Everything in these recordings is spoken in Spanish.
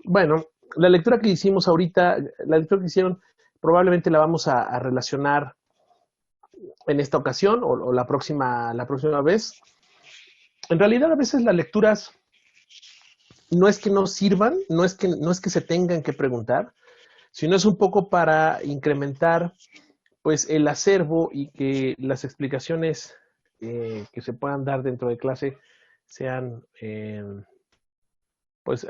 Bueno, la lectura que hicimos ahorita, la lectura que hicieron, probablemente la vamos a relacionar en esta ocasión o la próxima vez. En realidad, a veces las lecturas no es que no sirvan, no es que se tengan que preguntar, sino es un poco para incrementar pues el acervo y que las explicaciones que se puedan dar dentro de clase sean pues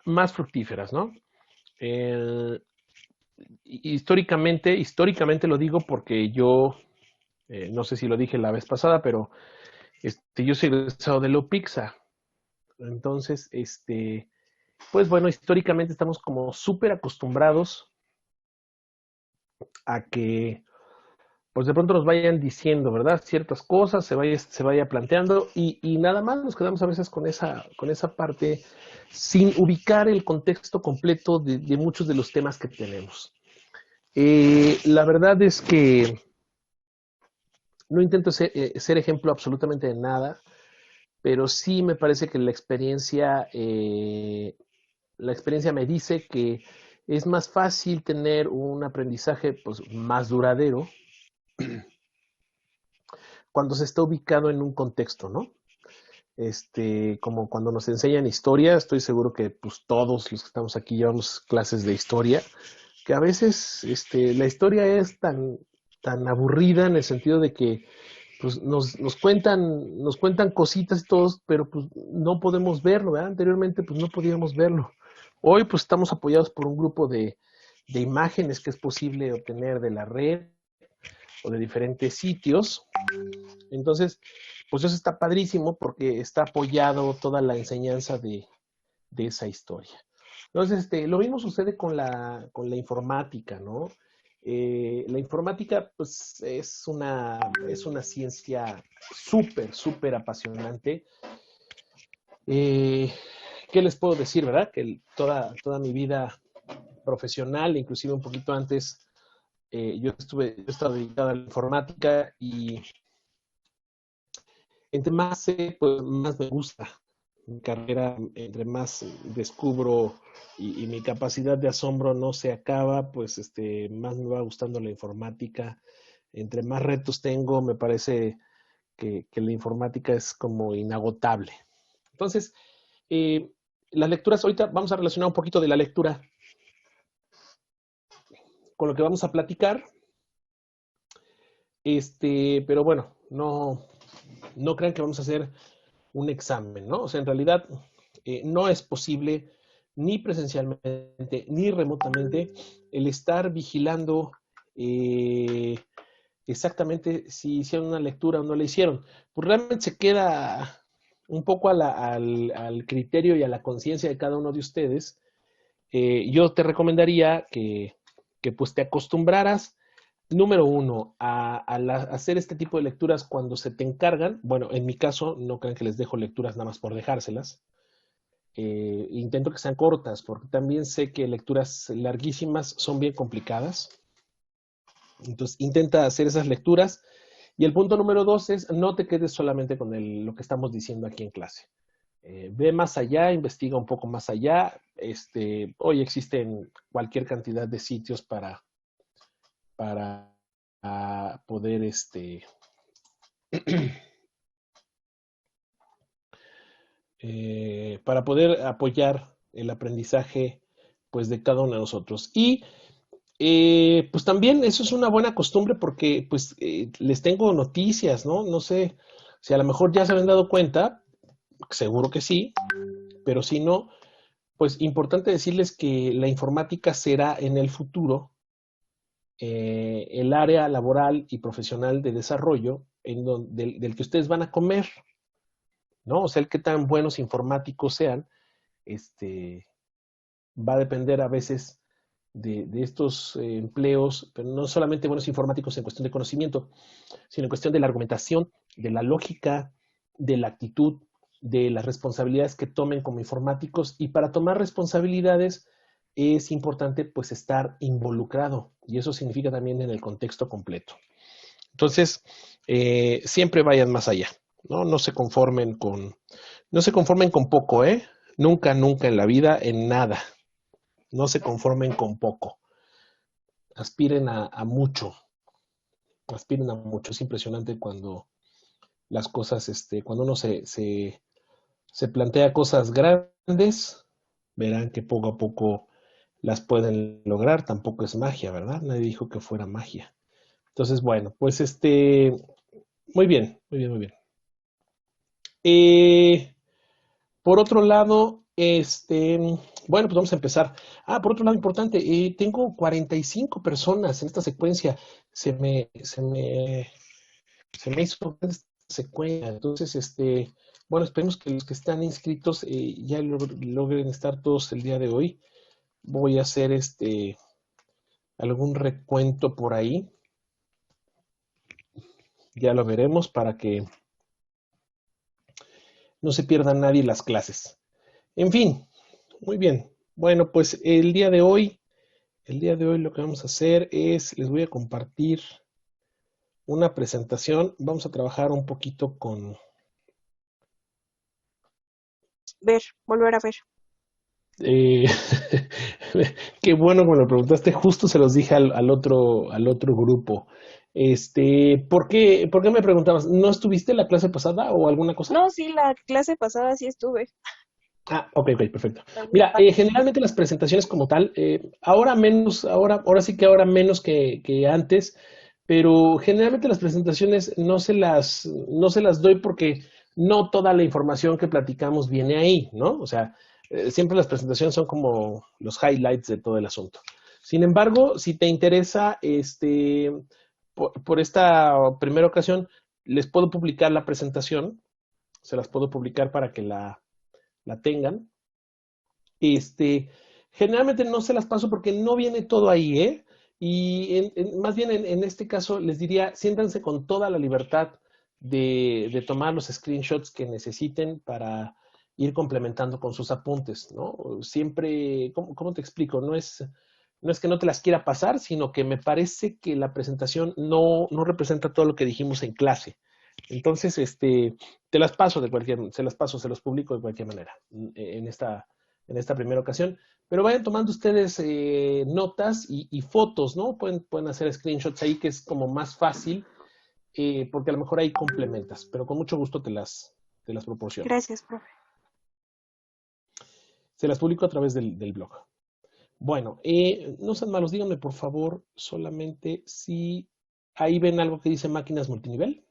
más fructíferas, ¿no? El, históricamente lo digo porque yo, no sé si lo dije la vez pasada, pero yo soy egresado de Lopixa. Entonces, pues bueno, históricamente estamos como súper acostumbrados a que pues de pronto nos vayan diciendo, ¿verdad? Ciertas cosas, se vaya planteando y nada más nos quedamos a veces con esa parte sin ubicar el contexto completo de muchos de los temas que tenemos. La verdad es que no intento ser ejemplo absolutamente de nada, pero sí me parece que la experiencia me dice que es más fácil tener un aprendizaje pues, más duradero cuando se está ubicado en un contexto, ¿no? Como cuando nos enseñan historia, estoy seguro que pues todos los que estamos aquí llevamos clases de historia, que a veces la historia es tan aburrida en el sentido de que pues nos cuentan cositas y todos, pero pues no podemos verlo, ¿verdad? Anteriormente pues no podíamos verlo. Hoy pues estamos apoyados por un grupo de imágenes que es posible obtener de la red o de diferentes sitios. Entonces, pues eso está padrísimo porque está apoyado toda la enseñanza de esa historia. Entonces, lo mismo sucede con la informática, ¿no? La informática, pues, es una ciencia súper apasionante. Eh, ¿Qué les puedo decir, verdad? Que toda mi vida profesional, inclusive un poquito antes, yo he estado dedicado a la informática y entre más sé, pues más me gusta mi carrera, entre más descubro y mi capacidad de asombro no se acaba, pues más me va gustando la informática. Entre más retos tengo, me parece que la informática es como inagotable. Entonces, eh, las lecturas, ahorita vamos a relacionar un poquito de la lectura con lo que vamos a platicar, pero bueno, no crean que vamos a hacer un examen, ¿no? O sea, en realidad no es posible ni presencialmente ni remotamente el estar vigilando eh, exactamente si hicieron una lectura o no la hicieron. Pues realmente se queda un poco al criterio y a la conciencia de cada uno de ustedes. Yo te recomendaría que pues te acostumbraras, número uno, hacer este tipo de lecturas cuando se te encargan. Bueno, en mi caso, no crean que les dejo lecturas nada más por dejárselas. Intento que sean cortas, porque también sé que lecturas larguísimas son bien complicadas. Entonces, intenta hacer esas lecturas. Y el punto número dos es, no te quedes solamente con lo que estamos diciendo aquí en clase. Ve más allá, investiga un poco más allá. Hoy existen cualquier cantidad de sitios para poder para poder apoyar el aprendizaje pues de cada uno de nosotros. Y pues también eso es una buena costumbre porque pues les tengo noticias, ¿no? No sé si a lo mejor ya se habían dado cuenta, seguro que sí, pero si no, pues importante decirles que la informática será en el futuro el área laboral y profesional de desarrollo del que ustedes van a comer, ¿no? O sea, el que tan buenos informáticos sean, este, va a depender a veces de estos empleos, pero no solamente buenos informáticos en cuestión de conocimiento, sino en cuestión de la argumentación, de la lógica, de la actitud, de las responsabilidades que tomen como informáticos. Y para tomar responsabilidades es importante pues estar involucrado y eso significa también en el contexto completo. Entonces, siempre vayan más allá, ¿no? No se conformen con poco, ¿eh? Nunca en la vida, en nada. No se conformen con poco. Aspiren a mucho. Aspiren a mucho. Es impresionante cuando las cosas, cuando uno se plantea cosas grandes, verán que poco a poco las pueden lograr. Tampoco es magia, ¿verdad? Nadie dijo que fuera magia. Entonces, bueno, pues muy bien, muy bien, muy bien. Eh, por otro lado, bueno, pues vamos a empezar. Por otro lado, importante, tengo 45 personas en esta secuencia. Se me, se me, se me hizo grande esta secuencia. Entonces, bueno, esperemos que los que están inscritos ya logren estar todos el día de hoy. Voy a hacer algún recuento por ahí. Ya lo veremos para que no se pierda nadie las clases. En fin, muy bien. Bueno, pues el día de hoy lo que vamos a hacer es, les voy a compartir una presentación. Vamos a trabajar un poquito con... Volver a ver. eh, qué bueno que me lo preguntaste. Justo se los dije al otro grupo. ¿Por qué me preguntabas? ¿No estuviste en la clase pasada o alguna cosa? No, sí, la clase pasada sí estuve. Ok, ok, perfecto. Está muy Mira, padre. generalmente las presentaciones como tal, ahora menos, ahora sí que ahora menos que antes, pero generalmente las presentaciones no se las doy porque no toda la información que platicamos viene ahí, ¿no? O sea, siempre las presentaciones son como los highlights de todo el asunto. Sin embargo, si te interesa, por esta primera ocasión, les puedo publicar la presentación, se las puedo publicar para que la tengan. Este, generalmente no se las paso porque no viene todo ahí, ¿eh? Y más bien en este caso les diría, siéntanse con toda la libertad de tomar los screenshots que necesiten para ir complementando con sus apuntes, ¿no? Siempre, ¿cómo te explico? No es que no te las quiera pasar, sino que me parece que la presentación no representa todo lo que dijimos en clase. Entonces, te las paso se los publico de cualquier manera en esta primera ocasión. Pero vayan tomando ustedes notas y fotos, ¿no? Pueden hacer screenshots ahí, que es como más fácil, porque a lo mejor ahí complementas, pero con mucho gusto te las proporciono. Gracias, profe. Se las publico a través del blog. Bueno, no sean malos, díganme por favor solamente si ahí ven algo que dice máquinas multinivel.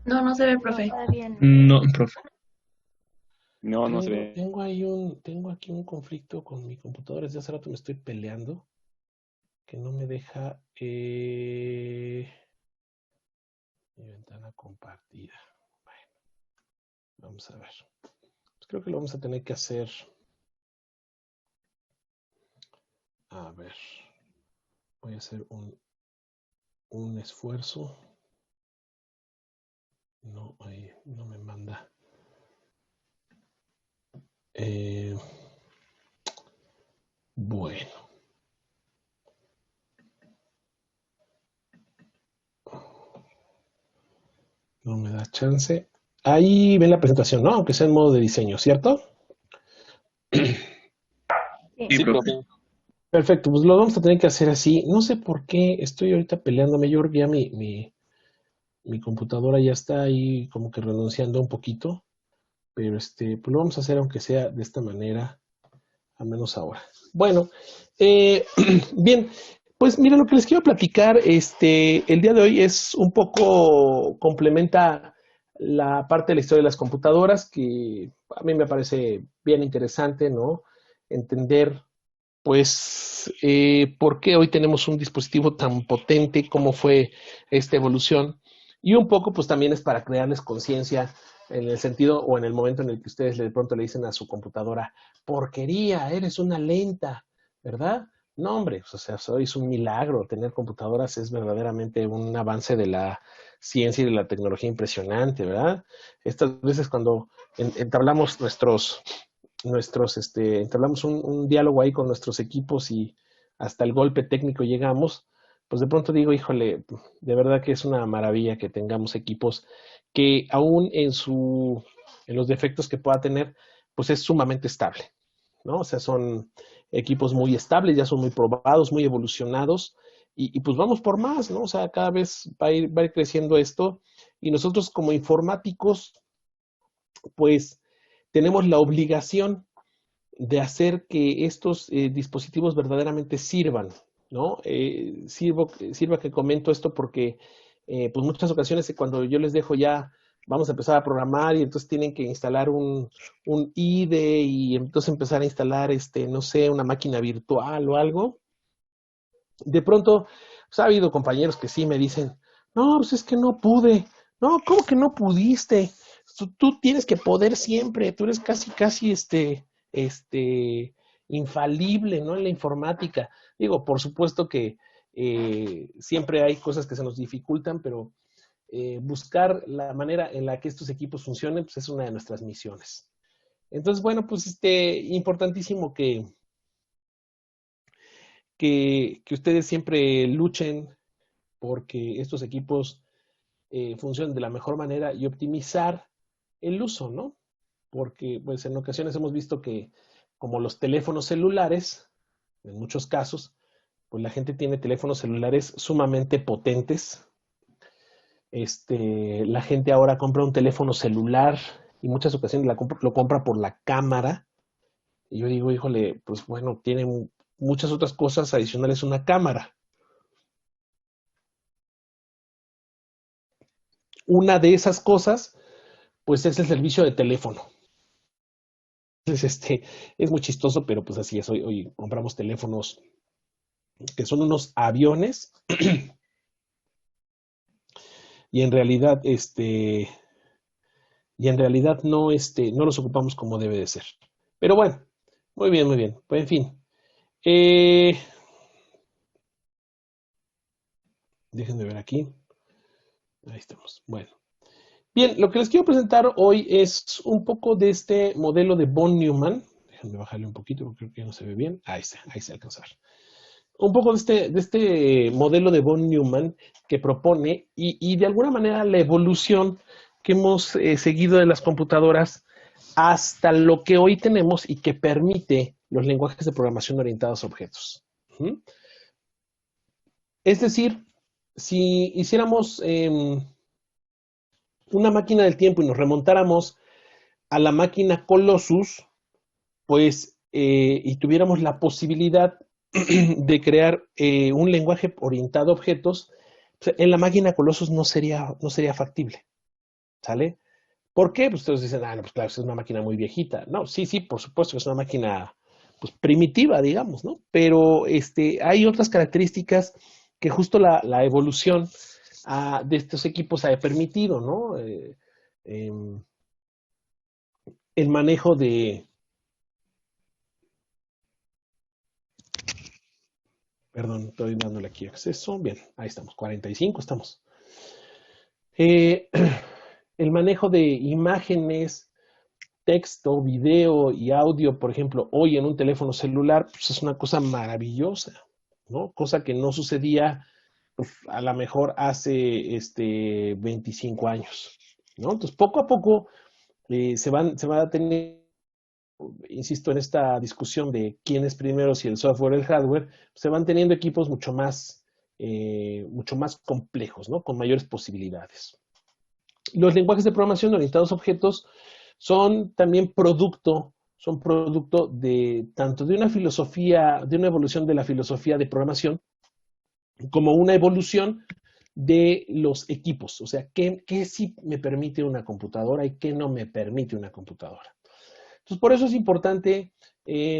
No, no se ve, No, profe. todavía no. No, profe. No, no se ve. Tengo aquí un conflicto con mi computadora. Desde hace rato me estoy peleando que no me deja mi ventana compartida. Bueno, vamos a ver. Pues creo que lo vamos a tener que hacer. A ver, voy a hacer un esfuerzo. No, ahí no me manda. Bueno, no me da chance. Ahí ven la presentación, ¿no? Aunque sea en modo de diseño, ¿cierto? Sí. Sí, profe. Perfecto, pues lo vamos a tener que hacer así. No sé por qué estoy ahorita peleándome. Yo creo que ya mi computadora ya está ahí como que renunciando un poquito. Pero pues lo vamos a hacer aunque sea de esta manera, al menos ahora. Bueno, bien, pues mira, lo que les quiero platicar el día de hoy es un poco, complementa la parte de la historia de las computadoras, que a mí me parece bien interesante, ¿no? Entender, pues, por qué hoy tenemos un dispositivo tan potente, cómo fue esta evolución, y un poco, pues, también es para crearles conciencia en el sentido o en el momento en el que ustedes de pronto le dicen a su computadora, porquería, eres una lenta, ¿verdad? No, hombre, o sea, eso es un milagro. Tener computadoras es verdaderamente un avance de la ciencia y de la tecnología impresionante, ¿verdad? Estas veces cuando entablamos entablamos un diálogo ahí con nuestros equipos y hasta el golpe técnico llegamos, pues de pronto digo, híjole, de verdad que es una maravilla que tengamos equipos que aún en los defectos que pueda tener, pues es sumamente estable, ¿no? O sea, equipos muy estables, ya son muy probados, muy evolucionados, y pues vamos por más, ¿no? O sea, cada vez va a ir creciendo esto, y nosotros como informáticos, pues tenemos la obligación de hacer que estos dispositivos verdaderamente sirvan, ¿no? Sirva que comento esto porque, pues muchas ocasiones cuando yo les dejo ya, vamos a empezar a programar y entonces tienen que instalar un IDE y entonces empezar a instalar, no sé, una máquina virtual o algo. De pronto, pues ha habido compañeros que sí me dicen, no, pues es que no pude. No, ¿cómo que no pudiste? Tú tienes que poder siempre, tú eres casi, este, infalible, ¿no? En la informática. Digo, por supuesto que siempre hay cosas que se nos dificultan, pero buscar la manera en la que estos equipos funcionen, pues es una de nuestras misiones. Entonces, bueno, pues importantísimo que ustedes siempre luchen porque estos equipos funcionen de la mejor manera y optimizar el uso, ¿no? Porque pues en ocasiones hemos visto que como los teléfonos celulares, en muchos casos, pues la gente tiene teléfonos celulares sumamente potentes. La gente ahora compra un teléfono celular y muchas ocasiones lo compra por la cámara. Y yo digo, híjole, pues bueno, tiene muchas otras cosas adicionales una cámara. Una de esas cosas, pues es el servicio de teléfono. Entonces, es muy chistoso, pero pues así es. Hoy compramos teléfonos que son unos aviones y en realidad, no los ocupamos como debe de ser. Pero bueno, muy bien, muy bien. Pues en fin. Eh, Déjenme ver aquí. Ahí estamos. Bueno. Bien, lo que les quiero presentar hoy es un poco de este modelo de von Neumann. Déjenme bajarle un poquito porque creo que no se ve bien. Ahí se alcanza a ver. Un poco de este modelo de von Neumann que propone y de alguna manera la evolución que hemos seguido de las computadoras hasta lo que hoy tenemos y que permite los lenguajes de programación orientados a objetos. ¿Mm? Es decir, si hiciéramos una máquina del tiempo y nos remontáramos a la máquina Colossus, pues, y tuviéramos la posibilidad de crear un lenguaje orientado a objetos, en la máquina Colossus no sería factible, ¿sale? ¿Por qué? Pues ustedes dicen, no, pues claro, es una máquina muy viejita. No, sí, por supuesto que es una máquina pues, primitiva, digamos, ¿no? Pero hay otras características que justo la evolución de estos equipos ha permitido, ¿no? El manejo perdón, estoy dándole aquí acceso. Bien, ahí estamos, 45 estamos. El manejo de imágenes, texto, video y audio, por ejemplo, hoy en un teléfono celular, pues es una cosa maravillosa, ¿no? Cosa que no sucedía, pues, a lo mejor hace 25 años, ¿no? Entonces, poco a poco se va a tener, insisto, en esta discusión de quién es primero, si el software o el hardware, se van teniendo equipos mucho más complejos, ¿no? Con mayores posibilidades. Los lenguajes de programación orientados a objetos son también son producto de tanto de una filosofía, de una evolución de la filosofía de programación, como una evolución de los equipos. O sea, ¿qué sí me permite una computadora y qué no me permite una computadora? Entonces, por eso es importante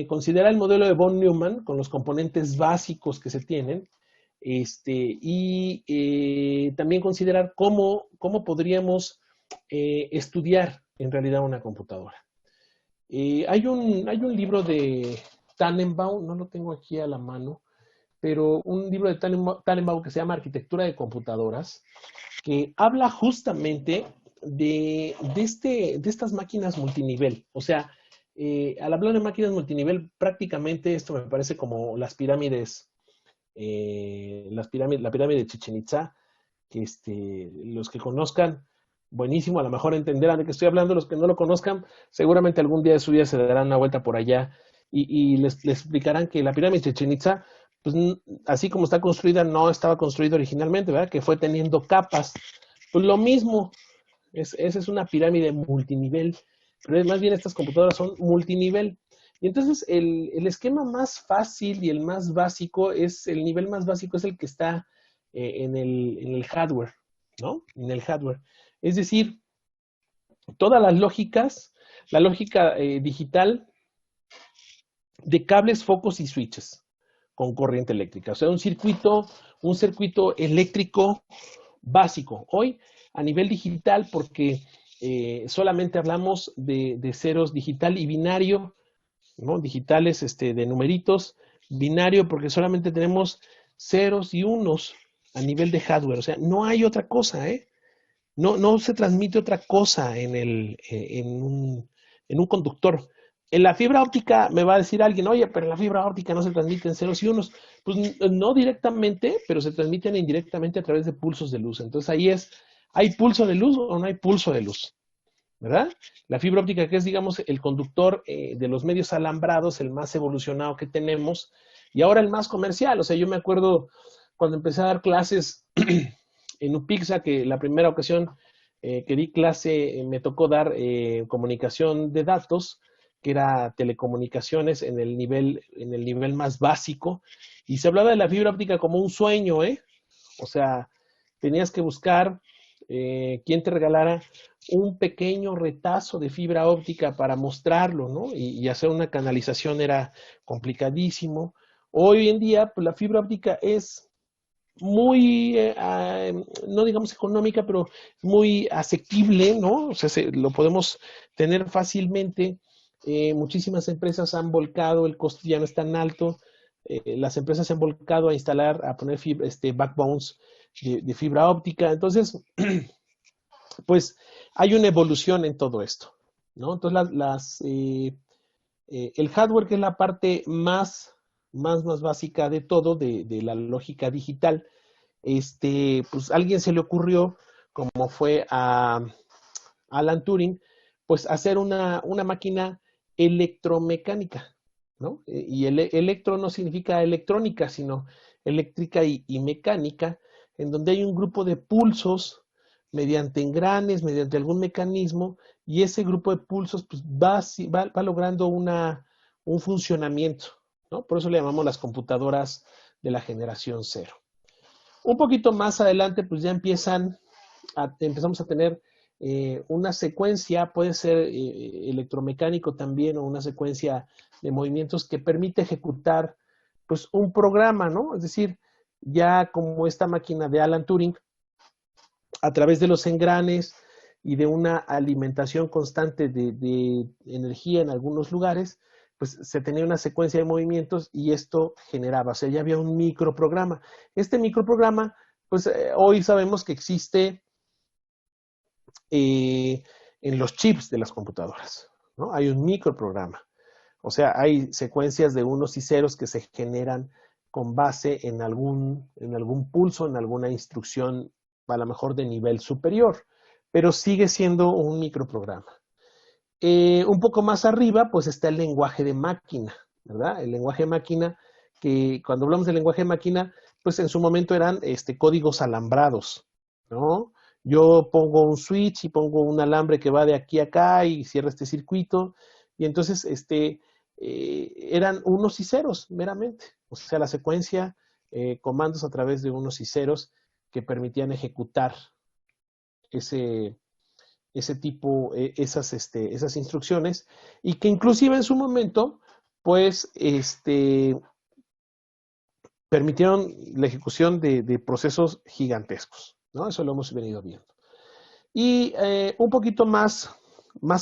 considerar el modelo de von Neumann con los componentes básicos que se tienen y también considerar cómo podríamos estudiar en realidad una computadora. Hay un libro de Tannenbaum, no lo tengo aquí a la mano, pero un libro de Tannenbaum que se llama Arquitectura de Computadoras, que habla justamente de estas máquinas multinivel. O sea, al hablar de máquinas multinivel, prácticamente esto me parece como las pirámides, la pirámide de Chichén Itzá, que los que conozcan, buenísimo, a lo mejor entenderán de qué estoy hablando. Los que no lo conozcan, seguramente algún día de su vida se darán una vuelta por allá y les explicarán que la pirámide de Chichén Itzá, pues así como está construida, no estaba construida originalmente, ¿verdad? Que fue teniendo capas. Pues lo mismo, esa es una pirámide multinivel, pero más bien estas computadoras son multinivel. Y entonces el esquema más fácil y el más básico el nivel más básico es el que está en el hardware, ¿no? En el hardware. Es decir, todas las lógicas, la lógica digital de cables, focos y switches con corriente eléctrica. O sea, un circuito eléctrico básico. Hoy, a nivel digital, porque solamente hablamos de ceros digital y binario, ¿no? Digitales de numeritos, binario, porque solamente tenemos ceros y unos a nivel de hardware. O sea, no hay otra cosa, ¿eh? No se transmite otra cosa en un conductor. En la fibra óptica me va a decir alguien, oye, pero en la fibra óptica no se transmiten ceros y unos. Pues no directamente, pero se transmiten indirectamente a través de pulsos de luz. Entonces ahí ¿hay pulso de luz o no hay pulso de luz? ¿Verdad? La fibra óptica, que es, digamos, el conductor de los medios alambrados, el más evolucionado que tenemos, y ahora el más comercial. O sea, yo me acuerdo cuando empecé a dar clases en UPIXA, que la primera ocasión que di clase me tocó dar comunicación de datos, que era telecomunicaciones en el nivel más básico, y se hablaba de la fibra óptica como un sueño, ¿eh? O sea, tenías que buscar quien te regalara un pequeño retazo de fibra óptica para mostrarlo, ¿no? Y hacer una canalización era complicadísimo. Hoy en día, pues la fibra óptica es muy, no digamos económica, pero muy asequible, ¿no? O sea, lo podemos tener fácilmente. Muchísimas empresas han volcado, el costo ya no es tan alto. Las empresas se han volcado a instalar, a poner backbones de fibra óptica. Entonces, pues hay una evolución en todo esto, ¿no? Entonces, el hardware, que es la parte más básica de todo, de la lógica digital, pues a alguien se le ocurrió, como fue a Alan Turing, pues hacer una máquina electromecánica, ¿no? Y electro no significa electrónica, sino eléctrica y mecánica, en donde hay un grupo de pulsos mediante engranes, mediante algún mecanismo, y ese grupo de pulsos pues, va logrando un funcionamiento, ¿no? Por eso le llamamos las computadoras de la generación cero. Un poquito más adelante, pues ya empezamos a tener una secuencia, puede ser electromecánico también, o una secuencia de movimientos que permite ejecutar pues un programa, ¿no? Es decir, ya como esta máquina de Alan Turing, a través de los engranes y de una alimentación constante de energía en algunos lugares, pues se tenía una secuencia de movimientos y esto generaba, o sea, ya había un microprograma. Este microprograma, pues hoy sabemos que existe en los chips de las computadoras, ¿no? Hay un microprograma. O sea, hay secuencias de unos y ceros que se generan con base en algún pulso, en alguna instrucción, a lo mejor de nivel superior, pero sigue siendo un microprograma. Un poco más arriba, pues está el lenguaje de máquina, ¿verdad? El lenguaje de máquina, que cuando hablamos del lenguaje de máquina, pues en su momento eran códigos alambrados, ¿no? Yo pongo un switch y pongo un alambre que va de aquí a acá y cierra este circuito, y entonces eran unos y ceros meramente, o sea, la secuencia, comandos a través de unos y ceros que permitían ejecutar ese tipo, esas instrucciones, y que inclusive en su momento, pues, permitieron la ejecución de procesos gigantescos, ¿no? Eso lo hemos venido viendo. Y un poquito más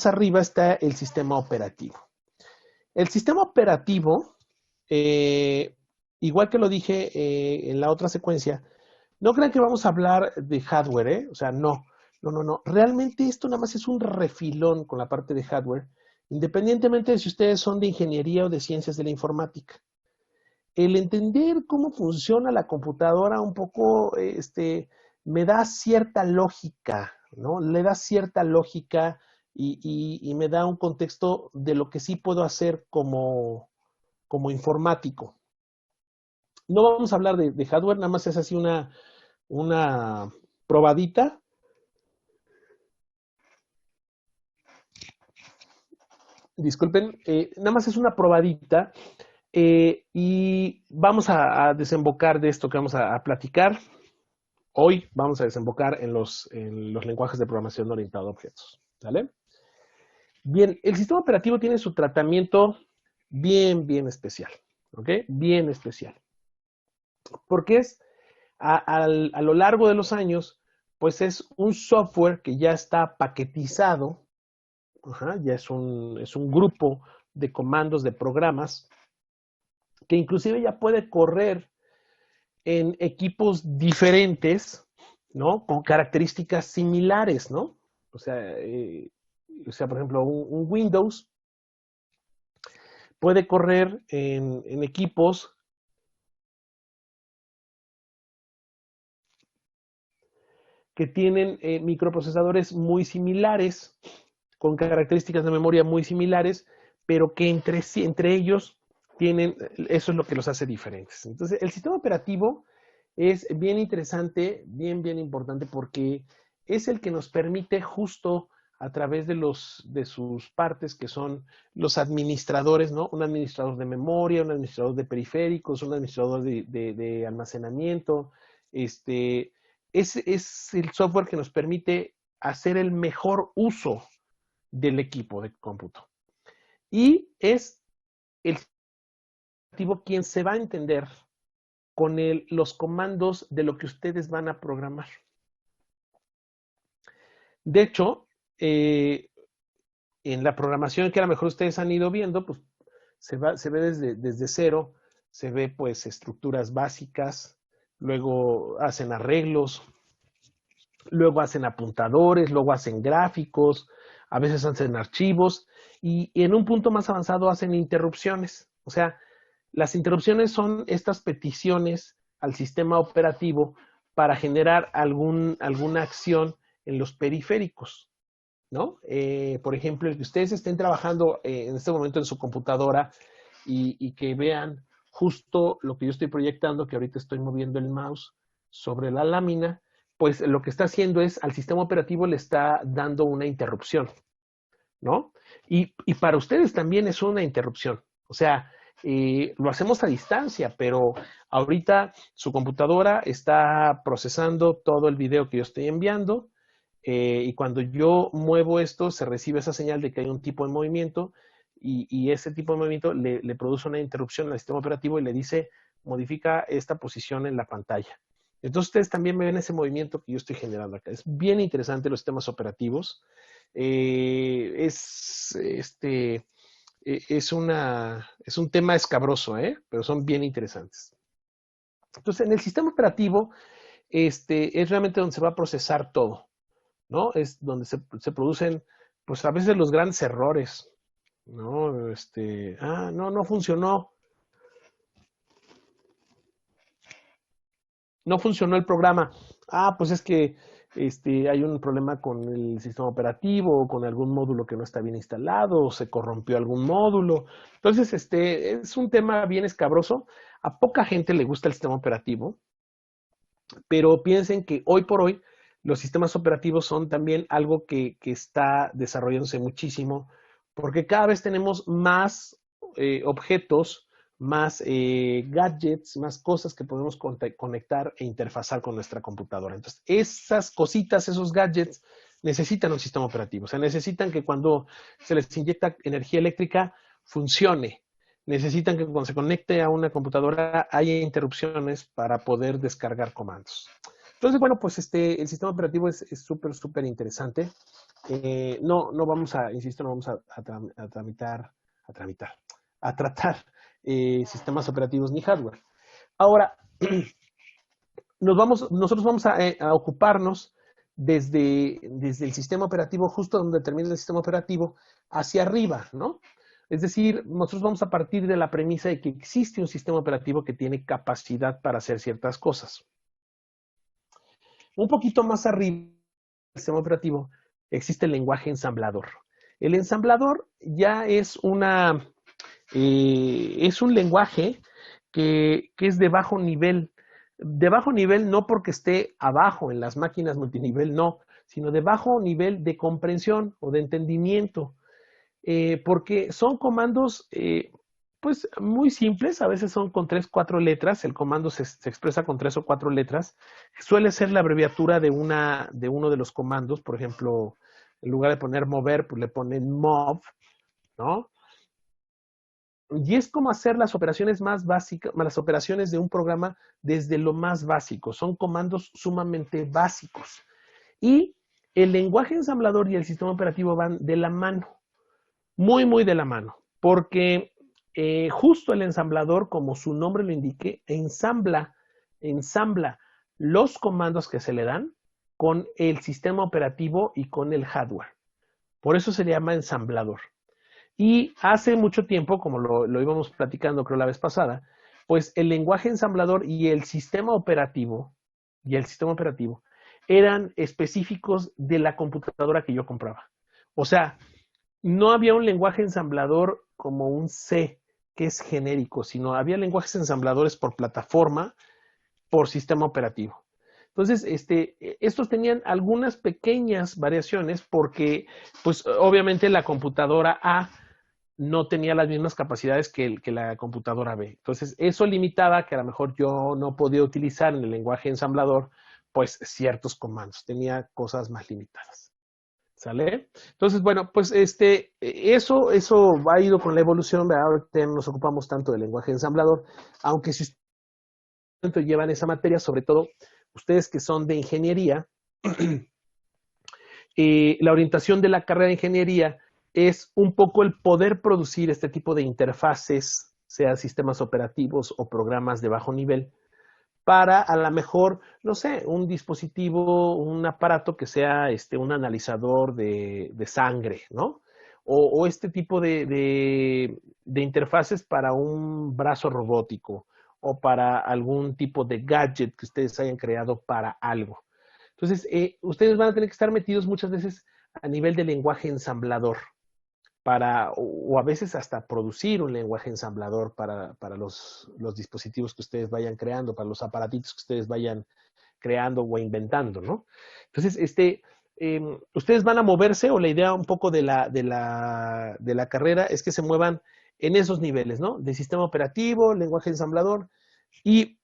arriba está el sistema operativo. El sistema operativo, igual que lo dije en la otra secuencia, no crean que vamos a hablar de hardware, ¿eh? O sea, no. Realmente esto nada más es un refilón con la parte de hardware, independientemente de si ustedes son de ingeniería o de ciencias de la informática. El entender cómo funciona la computadora un poco, me da cierta lógica, ¿no? Le da cierta lógica y me da un contexto de lo que sí puedo hacer como como informático. No vamos a hablar de hardware, nada más es así una probadita. Disculpen, nada más es una probadita y vamos a desembocar de esto que vamos a platicar. Hoy vamos a desembocar en los lenguajes de programación orientado a objetos. ¿Vale? Bien, el sistema operativo tiene su tratamiento bien especial. ¿Ok? Bien especial. Porque es, a lo largo de los años, pues es un software que ya está paquetizado. Ajá, ya es un grupo de comandos, de programas, que inclusive ya puede correr en equipos diferentes, ¿no? Con características similares, ¿no? O sea, por ejemplo, un Windows puede correr en equipos que tienen microprocesadores muy similares, con características de memoria muy similares, pero que entre ellos tienen, eso es lo que los hace diferentes. Entonces, el sistema operativo es bien interesante, bien importante, porque es el que nos permite justo a través de sus partes, que son los administradores, ¿no? Un administrador de memoria, un administrador de periféricos, un administrador de almacenamiento. Es el software que nos permite hacer el mejor uso del equipo de cómputo. Y es el operativo quien se va a entender con los comandos de lo que ustedes van a programar. De hecho, en la programación que a lo mejor ustedes han ido viendo, pues se ve desde cero, se ve pues estructuras básicas, luego hacen arreglos, luego hacen apuntadores, luego hacen gráficos, a veces hacen archivos y en un punto más avanzado hacen interrupciones. O sea, las interrupciones son estas peticiones al sistema operativo para generar alguna acción en los periféricos, ¿no? Por ejemplo, el que ustedes estén trabajando en este momento en su computadora y que vean justo lo que yo estoy proyectando, que ahorita estoy moviendo el mouse sobre la lámina, pues lo que está haciendo es al sistema operativo le está dando una interrupción, ¿no? Y para ustedes también es una interrupción. O sea, lo hacemos a distancia, pero ahorita su computadora está procesando todo el video que yo estoy enviando y cuando yo muevo esto se recibe esa señal de que hay un tipo de movimiento y ese tipo de movimiento le produce una interrupción al sistema operativo y le dice modifica esta posición en la pantalla. Entonces ustedes también ven ese movimiento que yo estoy generando acá. Es bien interesante los sistemas operativos. Es un tema escabroso, pero son bien interesantes. Entonces, en el sistema operativo es realmente donde se va a procesar todo, ¿no? Es donde se producen, pues a veces los grandes errores, ¿no? No funcionó. No funcionó el programa. Pues es que hay un problema con el sistema operativo o con algún módulo que no está bien instalado o se corrompió algún módulo. Entonces, es un tema bien escabroso. A poca gente le gusta el sistema operativo, pero piensen que hoy por hoy los sistemas operativos son también algo que está desarrollándose muchísimo porque cada vez tenemos más objetos, más gadgets, más cosas que podemos conectar e interfazar con nuestra computadora. Entonces, esas cositas, esos gadgets, necesitan un sistema operativo. O sea, necesitan que cuando se les inyecta energía eléctrica, funcione. Necesitan que cuando se conecte a una computadora haya interrupciones para poder descargar comandos. Entonces, bueno, pues el sistema operativo es súper interesante. No vamos a, insisto, no vamos a tratar sistemas operativos ni hardware. Ahora, nosotros vamos a ocuparnos desde el sistema operativo, justo donde termina el sistema operativo, hacia arriba, ¿no? Es decir, nosotros vamos a partir de la premisa de que existe un sistema operativo que tiene capacidad para hacer ciertas cosas. Un poquito más arriba del sistema operativo existe el lenguaje ensamblador. El ensamblador ya es una Es un lenguaje que es de bajo nivel. De bajo nivel no porque esté abajo en las máquinas multinivel, no, sino de bajo nivel de comprensión o de entendimiento, porque son comandos pues muy simples, a veces son con 3, 4 letras, el comando se expresa con 3 o 4 letras, suele ser la abreviatura de uno de los comandos, por ejemplo, en lugar de poner mover, pues le ponen mov, ¿no? Y es como hacer las operaciones más básicas, las operaciones de un programa desde lo más básico. Son comandos sumamente básicos. Y el lenguaje ensamblador y el sistema operativo van de la mano, muy, muy de la mano, porque justo el ensamblador, como su nombre lo indique, ensambla los comandos que se le dan con el sistema operativo y con el hardware. Por eso se le llama ensamblador. Y hace mucho tiempo, como lo íbamos platicando creo la vez pasada, pues el lenguaje ensamblador y el sistema operativo eran específicos de la computadora que yo compraba. O sea, no había un lenguaje ensamblador como un C, que es genérico, sino había lenguajes ensambladores por plataforma, por sistema operativo. Entonces, estos tenían algunas pequeñas variaciones porque, pues, obviamente la computadora A no tenía las mismas capacidades que la computadora B. Entonces, eso limitaba que a lo mejor yo no podía utilizar en el lenguaje ensamblador, pues, ciertos comandos. Tenía cosas más limitadas. ¿Sale? Entonces, bueno, pues eso ha ido con la evolución, ¿verdad? Ahora nos ocupamos tanto del lenguaje ensamblador, aunque si ustedes llevan esa materia, sobre todo ustedes que son de ingeniería, la orientación de la carrera de ingeniería es un poco el poder producir este tipo de interfaces, sea sistemas operativos o programas de bajo nivel, para a lo mejor, no sé, un dispositivo, un aparato que sea un analizador de sangre, ¿no? O este tipo de interfaces para un brazo robótico o para algún tipo de gadget que ustedes hayan creado para algo. Entonces, ustedes van a tener que estar metidos muchas veces a nivel de lenguaje ensamblador o a veces hasta producir un lenguaje ensamblador para los dispositivos que ustedes vayan creando, para los aparatitos que ustedes vayan creando o inventando, ¿no? Entonces, ustedes van a moverse, o la idea un poco de la carrera es que se muevan en esos niveles, ¿no? De sistema operativo, lenguaje ensamblador y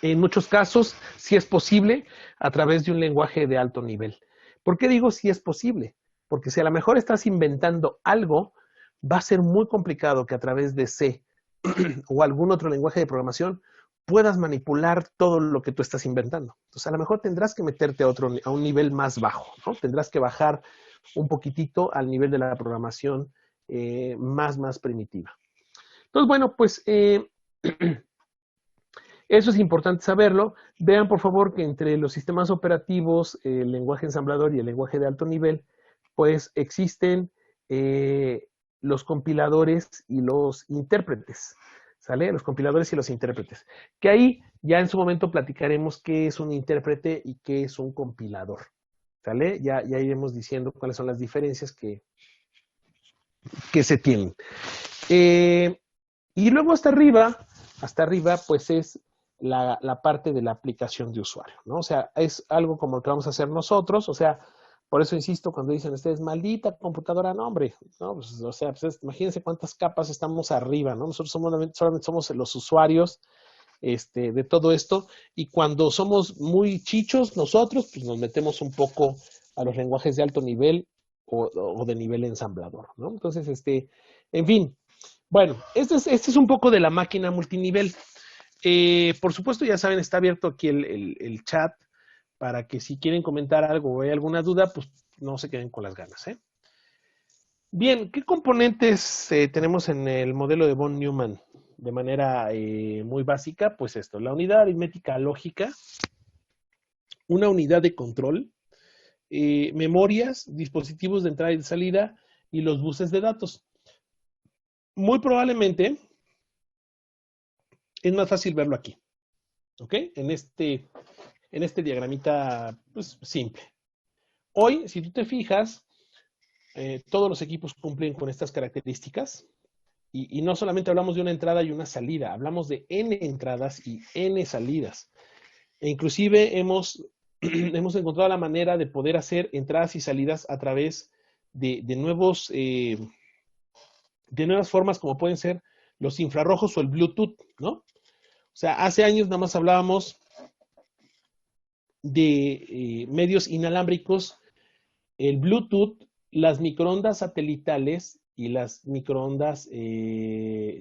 en muchos casos, si es posible, a través de un lenguaje de alto nivel. ¿Por qué digo si es posible? Porque si a lo mejor estás inventando algo, va a ser muy complicado que a través de C o algún otro lenguaje de programación puedas manipular todo lo que tú estás inventando. Entonces, a lo mejor tendrás que meterte a un nivel más bajo, ¿no? Tendrás que bajar un poquitito al nivel de la programación más primitiva. Entonces, bueno, pues eso es importante saberlo. Vean, por favor, que entre los sistemas operativos, el lenguaje ensamblador y el lenguaje de alto nivel, pues existen los compiladores y los intérpretes. ¿Sale? Los compiladores y los intérpretes. Que ahí ya en su momento platicaremos qué es un intérprete y qué es un compilador. ¿Sale? Ya iremos diciendo cuáles son las diferencias que se tienen. Y luego hasta arriba, pues es la parte de la aplicación de usuario, ¿no? O sea, es algo como lo que vamos a hacer nosotros, o sea, por eso insisto cuando dicen ustedes, maldita computadora, no, hombre, ¿no? Pues, o sea, pues imagínense cuántas capas estamos arriba, ¿no? Nosotros solamente somos los usuarios de todo esto, y cuando somos muy chichos nosotros, pues nos metemos un poco a los lenguajes de alto nivel o de nivel ensamblador, ¿no? Entonces, en fin, bueno, este es un poco de la máquina multinivel. Por supuesto, ya saben, está abierto aquí el chat para que si quieren comentar algo o hay alguna duda, pues no se queden con las ganas, ¿eh? Bien, ¿qué componentes tenemos en el modelo de von Neumann? De manera muy básica, pues esto, la unidad aritmética lógica, una unidad de control, memorias, dispositivos de entrada y de salida y los buses de datos. Muy probablemente es más fácil verlo aquí, ¿ok? En este diagramita, pues, simple. Hoy, si tú te fijas, todos los equipos cumplen con estas características. Y no solamente hablamos de una entrada y una salida, hablamos de N entradas y N salidas. E inclusive hemos encontrado la manera de poder hacer entradas y salidas a través de nuevas formas como pueden ser los infrarrojos o el Bluetooth, ¿no? O sea, hace años nada más hablábamos de medios inalámbricos, el Bluetooth, las microondas satelitales y las microondas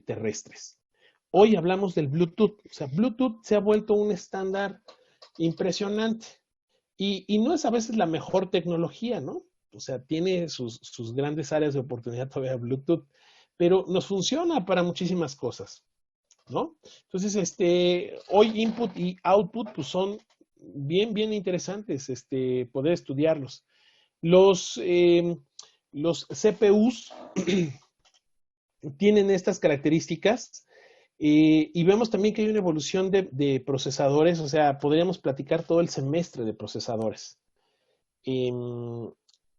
terrestres. Hoy hablamos del Bluetooth. O sea, Bluetooth se ha vuelto un estándar impresionante. Y no es a veces la mejor tecnología, ¿no? O sea, tiene sus grandes áreas de oportunidad todavía Bluetooth, pero nos funciona para muchísimas cosas, ¿no? Entonces, hoy input y output pues son bien interesantes, poder estudiarlos. Los CPUs tienen estas características y vemos también que hay una evolución de procesadores, o sea, podríamos platicar todo el semestre de procesadores.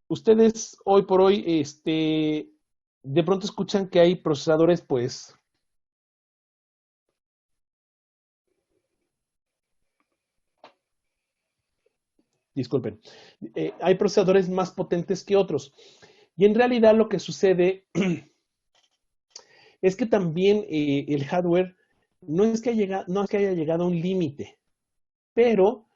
Ustedes hoy por hoy, de pronto escuchan que hay procesadores, pues, disculpen, hay procesadores más potentes que otros. Y en realidad lo que sucede es que también el hardware no es que haya llegado a un límite, pero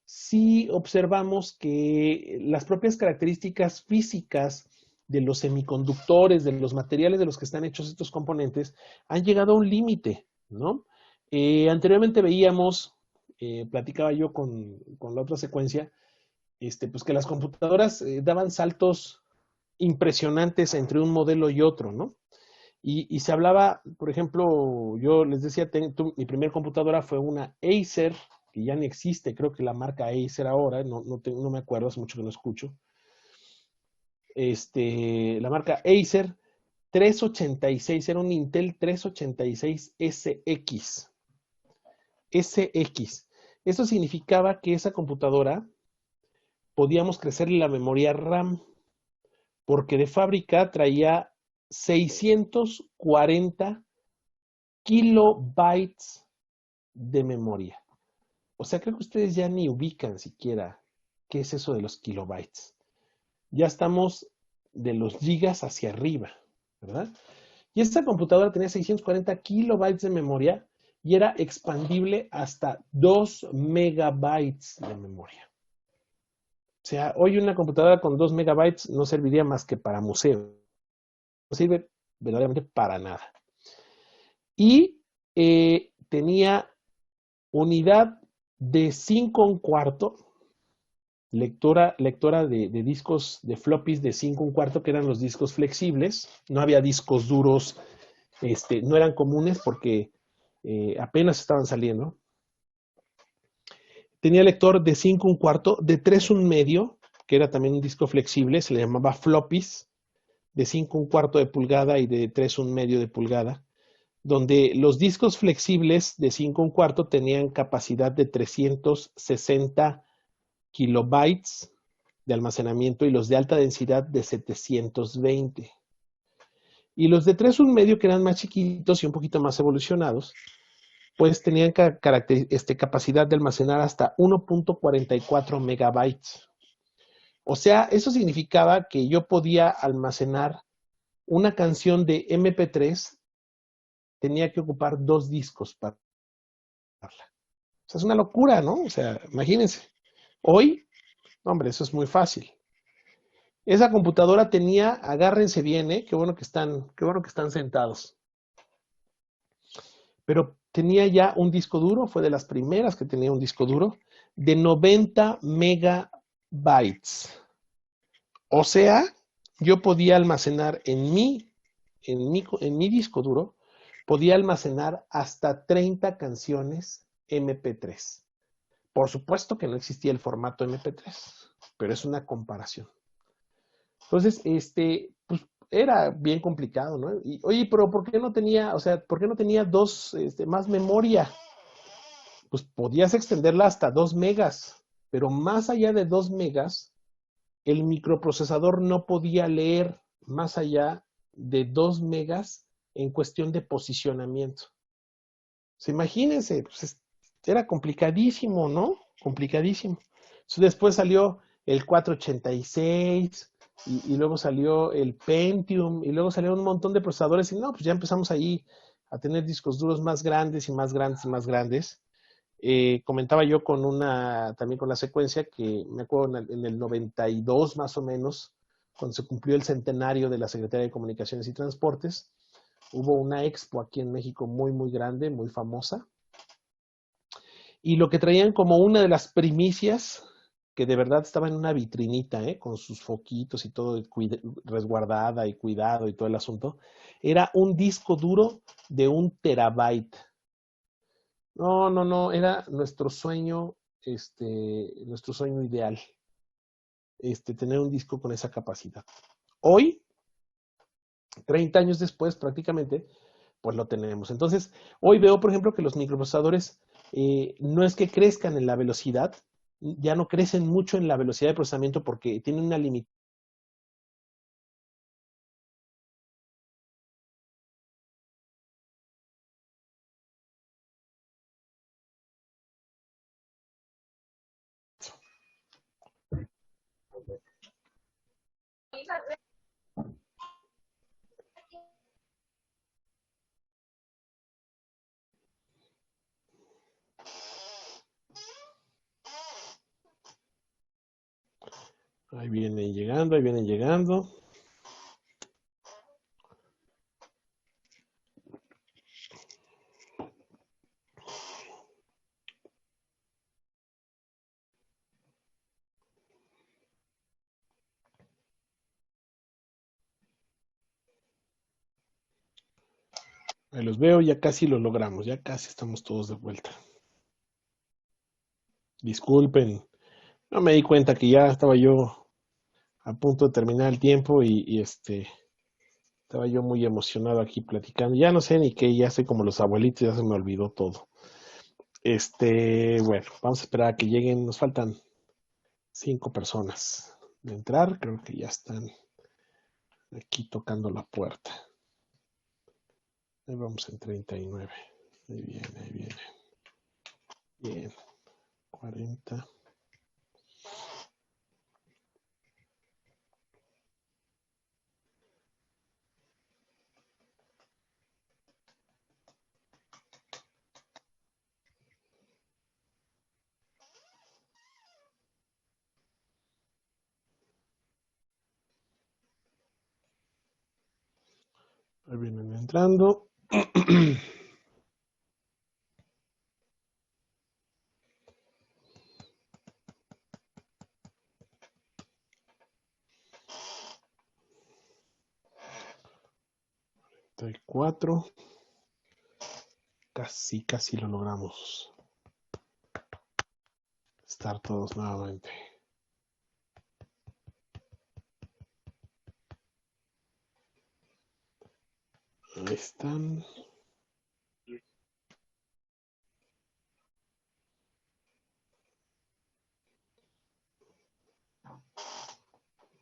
sí observamos que las propias características físicas de los semiconductores, de los materiales de los que están hechos estos componentes, han llegado a un límite, ¿no? Anteriormente veíamos, platicaba yo con la otra secuencia, pues que las computadoras daban saltos impresionantes entre un modelo y otro, ¿no? Y se hablaba, por ejemplo, yo les decía, mi primer computadora fue una Acer, que ya ni existe, creo que la marca Acer ahora, no me acuerdo, hace mucho que no escucho. La marca Acer 386, era un Intel 386 SX. SX. Eso significaba que esa computadora podíamos crecerle la memoria RAM, porque de fábrica traía 640 kilobytes de memoria. O sea, creo que ustedes ya ni ubican siquiera qué es eso de los kilobytes. Ya estamos de los gigas hacia arriba, ¿verdad? Y esta computadora tenía 640 kilobytes de memoria y era expandible hasta 2 megabytes de memoria. O sea, hoy una computadora con 2 megabytes no serviría más que para museo. No sirve verdaderamente para nada. Y tenía unidad de 5 1/4, lectora de discos, de floppies de 5 1/4, que eran los discos flexibles. No había discos duros, no eran comunes porque apenas estaban saliendo. Tenía lector de 5 1/4, de 3 1/2, que era también un disco flexible, se le llamaba floppies, de 5 1/4 de pulgada y de 3 1/2 de pulgada, donde los discos flexibles de 5 1/4 tenían capacidad de 360 kilobytes de almacenamiento y los de alta densidad de 720. Y los de 3 1/2, que eran más chiquitos y un poquito más evolucionados, pues tenían capacidad de almacenar hasta 1.44 megabytes. O sea, eso significaba que yo podía almacenar una canción de MP3, tenía que ocupar 2 discos para usarla. O sea, es una locura, ¿no? O sea, imagínense. Hoy, hombre, eso es muy fácil. Esa computadora tenía, agárrense bien, qué bueno que están sentados. Pero tenía ya un disco duro, fue de las primeras que tenía un disco duro, de 90 megabytes. O sea, yo podía almacenar en mi disco duro, podía almacenar hasta 30 canciones MP3. Por supuesto que no existía el formato MP3, pero es una comparación. Entonces, pues era bien complicado, ¿no? Y, oye, pero ¿por qué no tenía, por qué no tenía más memoria? Pues podías extenderla hasta 2 megas, pero más allá de 2 megas, el microprocesador no podía leer más allá de 2 megas en cuestión de posicionamiento. Pues imagínense, pues era complicadísimo, ¿no? Complicadísimo. Entonces, después salió el 486 y luego salió el Pentium y luego salieron un montón de procesadores y no, pues ya empezamos ahí a tener discos duros más grandes y más grandes y más grandes. Comentaba yo también con la secuencia que me acuerdo en el 92 más o menos, cuando se cumplió el centenario de la Secretaría de Comunicaciones y Transportes, hubo una expo aquí en México muy, muy grande, muy famosa. Y lo que traían como una de las primicias, que de verdad estaba en una vitrinita, con sus foquitos y todo resguardada y cuidado y todo el asunto, era un disco duro de 1 terabyte. No, no, no, era nuestro sueño ideal, tener un disco con esa capacidad. Hoy, 30 años después, prácticamente, pues lo tenemos. Entonces, hoy veo, por ejemplo, que los microprocesadores no es que crezcan en la velocidad, ya no crecen mucho en la velocidad de procesamiento porque tienen una limitación. Ahí vienen llegando, ahí vienen llegando. Ahí los veo, ya casi lo logramos, ya casi estamos todos de vuelta. Disculpen, no me di cuenta que ya estaba yo a punto de terminar el tiempo y estaba yo muy emocionado aquí platicando. Ya no sé ni qué, ya soy como los abuelitos, ya se me olvidó todo. Bueno, vamos a esperar a que lleguen, nos faltan 5 personas de entrar, creo que ya están aquí tocando la puerta. Ahí vamos en 39. Ahí viene, ahí viene. Bien, 40. Ahí vienen entrando. Cuatro. Casi, casi lo logramos. Estar todos nuevamente. Ahí están.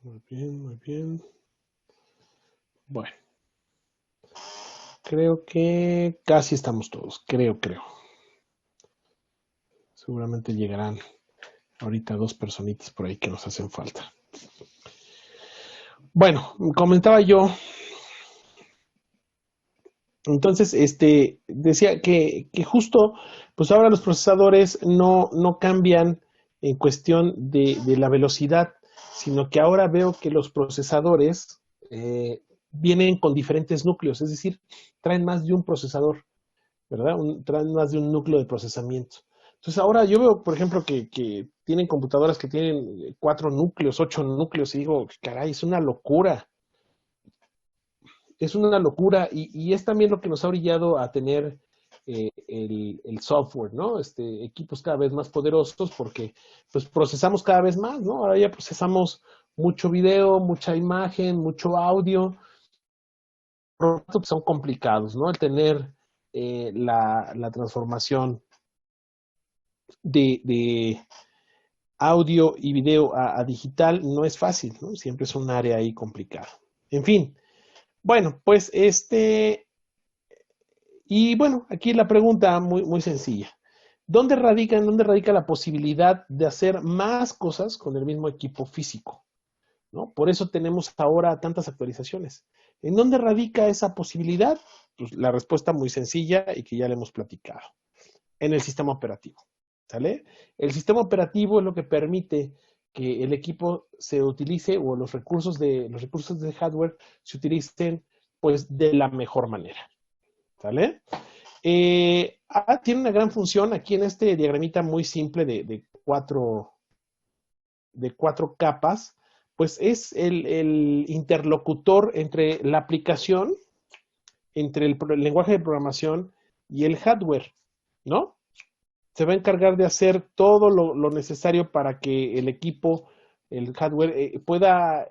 Muy bien, muy bien. Bueno. Creo que casi estamos todos. Creo. Seguramente llegarán ahorita 2 personitas por ahí que nos hacen falta. Bueno, comentaba yo. Entonces, decía que justo, pues ahora los procesadores no cambian en cuestión de la velocidad, sino que ahora veo que los procesadores vienen con diferentes núcleos, es decir, traen más de un procesador, ¿verdad? Traen más de un núcleo de procesamiento. Entonces ahora yo veo, por ejemplo, que tienen computadoras que tienen 4 núcleos, 8 núcleos, y digo, caray, es una locura. Es una locura y es también lo que nos ha orillado a tener el software, ¿no? Equipos cada vez más poderosos porque pues procesamos cada vez más, ¿no? Ahora ya procesamos mucho video, mucha imagen, mucho audio. Por lo tanto, son complicados, ¿no? El tener la transformación de audio y video a digital no es fácil, ¿no? Siempre es un área ahí complicada. En fin, bueno, pues Y bueno, aquí la pregunta muy sencilla. ¿En dónde radica la posibilidad de hacer más cosas con el mismo equipo físico? ¿No? Por eso tenemos ahora tantas actualizaciones. ¿En dónde radica esa posibilidad? Pues la respuesta muy sencilla y que ya le hemos platicado. En el sistema operativo. ¿Sale? El sistema operativo es lo que permite que el equipo se utilice o los recursos de hardware se utilicen pues de la mejor manera. ¿Sale? Tiene una gran función aquí en este diagramita muy simple de cuatro capas, pues es el interlocutor entre la aplicación, entre el lenguaje de programación y el hardware, ¿no? Se va a encargar de hacer todo lo necesario para que el equipo, el hardware, pueda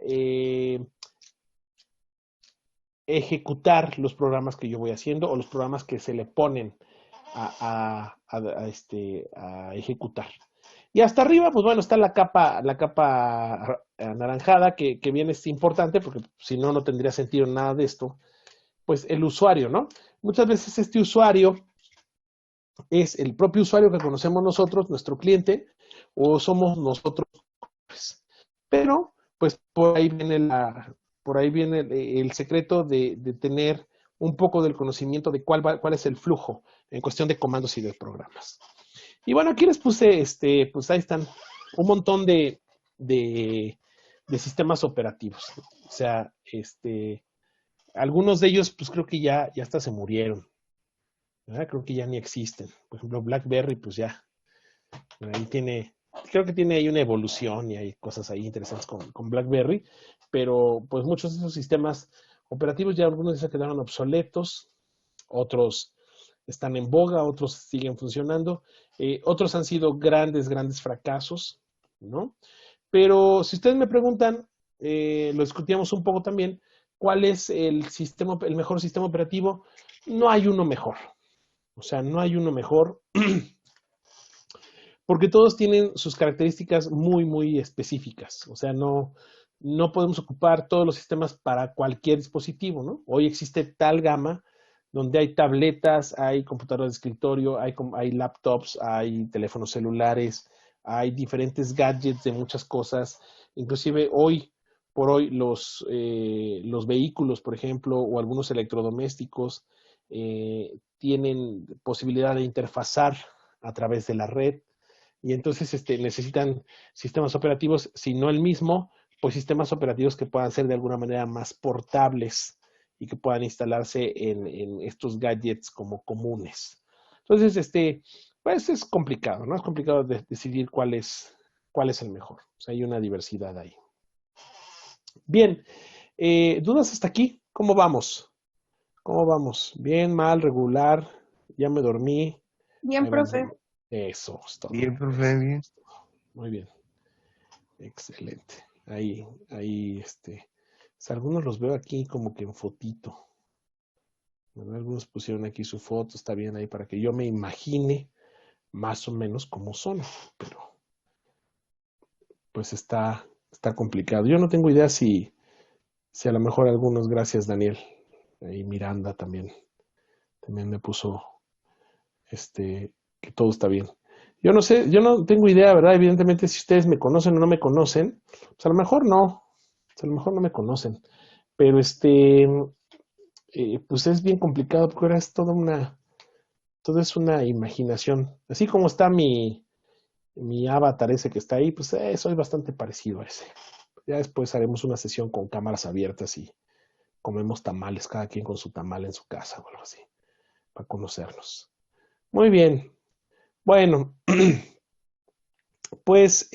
ejecutar los programas que yo voy haciendo o los programas que se le ponen a ejecutar. Y hasta arriba, pues bueno, está la capa anaranjada, que bien es importante, porque si no, no tendría sentido nada de esto. Pues el usuario, ¿no? Muchas veces este usuario es el propio usuario que conocemos nosotros, nuestro cliente, o somos nosotros. Pero, pues por ahí viene el secreto de tener un poco del conocimiento de cuál es el flujo en cuestión de comandos y de programas. Y bueno, aquí les puse, pues ahí están un montón de sistemas operativos, ¿no? O sea, algunos de ellos, pues creo que ya hasta se murieron, ¿verdad? Creo que ya ni existen. Por ejemplo, BlackBerry, pues ya, ahí creo que tiene ahí una evolución y hay cosas ahí interesantes con BlackBerry, pero pues muchos de esos sistemas operativos ya algunos se quedaron obsoletos, otros están en boga, otros siguen funcionando, otros han sido grandes fracasos, ¿no? Pero si ustedes me preguntan, lo discutíamos un poco también, ¿cuál es el mejor sistema operativo? No hay uno mejor. O sea, no hay uno mejor porque todos tienen sus características muy específicas. O sea, no podemos ocupar todos los sistemas para cualquier dispositivo, ¿no? Hoy existe tal gama donde hay tabletas, hay computadoras de escritorio, hay laptops, hay teléfonos celulares, hay diferentes gadgets de muchas cosas. Inclusive hoy por hoy los vehículos, por ejemplo, o algunos electrodomésticos tienen posibilidad de interfazar a través de la red. Y entonces necesitan sistemas operativos, si no el mismo, pues sistemas operativos que puedan ser de alguna manera más portables y que puedan instalarse en estos gadgets como comunes. Entonces, pues es complicado, ¿no? Es complicado decidir cuál es el mejor. O sea, hay una diversidad ahí. Bien, ¿dudas hasta aquí? ¿Cómo vamos? ¿Cómo vamos? ¿Bien, mal, regular? ¿Ya me dormí? Bien, Ahí vamos. profe. Eso es todo. Bien, profe, bien. Muy bien. Excelente. Ahí, algunos los veo aquí como que en fotito. ¿Verdad? Algunos pusieron aquí su foto, está bien ahí para que yo me imagine más o menos cómo son, pero pues está complicado. Yo no tengo idea si a lo mejor algunos, gracias Daniel, ahí Miranda también me puso que todo está bien. Yo no sé, yo no tengo idea, ¿verdad? Evidentemente, si ustedes me conocen o no me conocen, pues a lo mejor no, a lo mejor no me conocen, pero pues es bien complicado porque ahora es todo es una imaginación. Así como está mi avatar ese que está ahí, pues soy bastante parecido a ese. Ya después haremos una sesión con cámaras abiertas y comemos tamales, cada quien con su tamal en su casa o algo así, para conocernos. Muy bien. Bueno, pues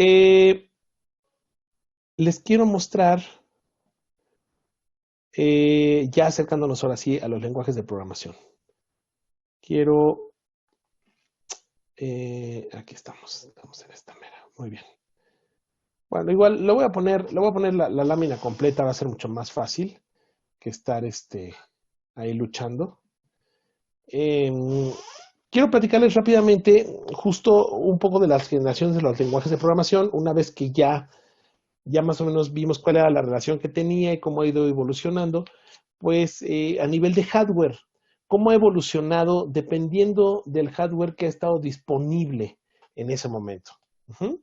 les quiero mostrar, ya acercándonos ahora sí a los lenguajes de programación. Aquí estamos en esta mera, muy bien. Bueno, igual le voy a poner la lámina completa, va a ser mucho más fácil que estar ahí luchando. Quiero platicarles rápidamente justo un poco de las generaciones de los lenguajes de programación, una vez que ya más o menos vimos cuál era la relación que tenía y cómo ha ido evolucionando, pues a nivel de hardware, cómo ha evolucionado dependiendo del hardware que ha estado disponible en ese momento. Ujú.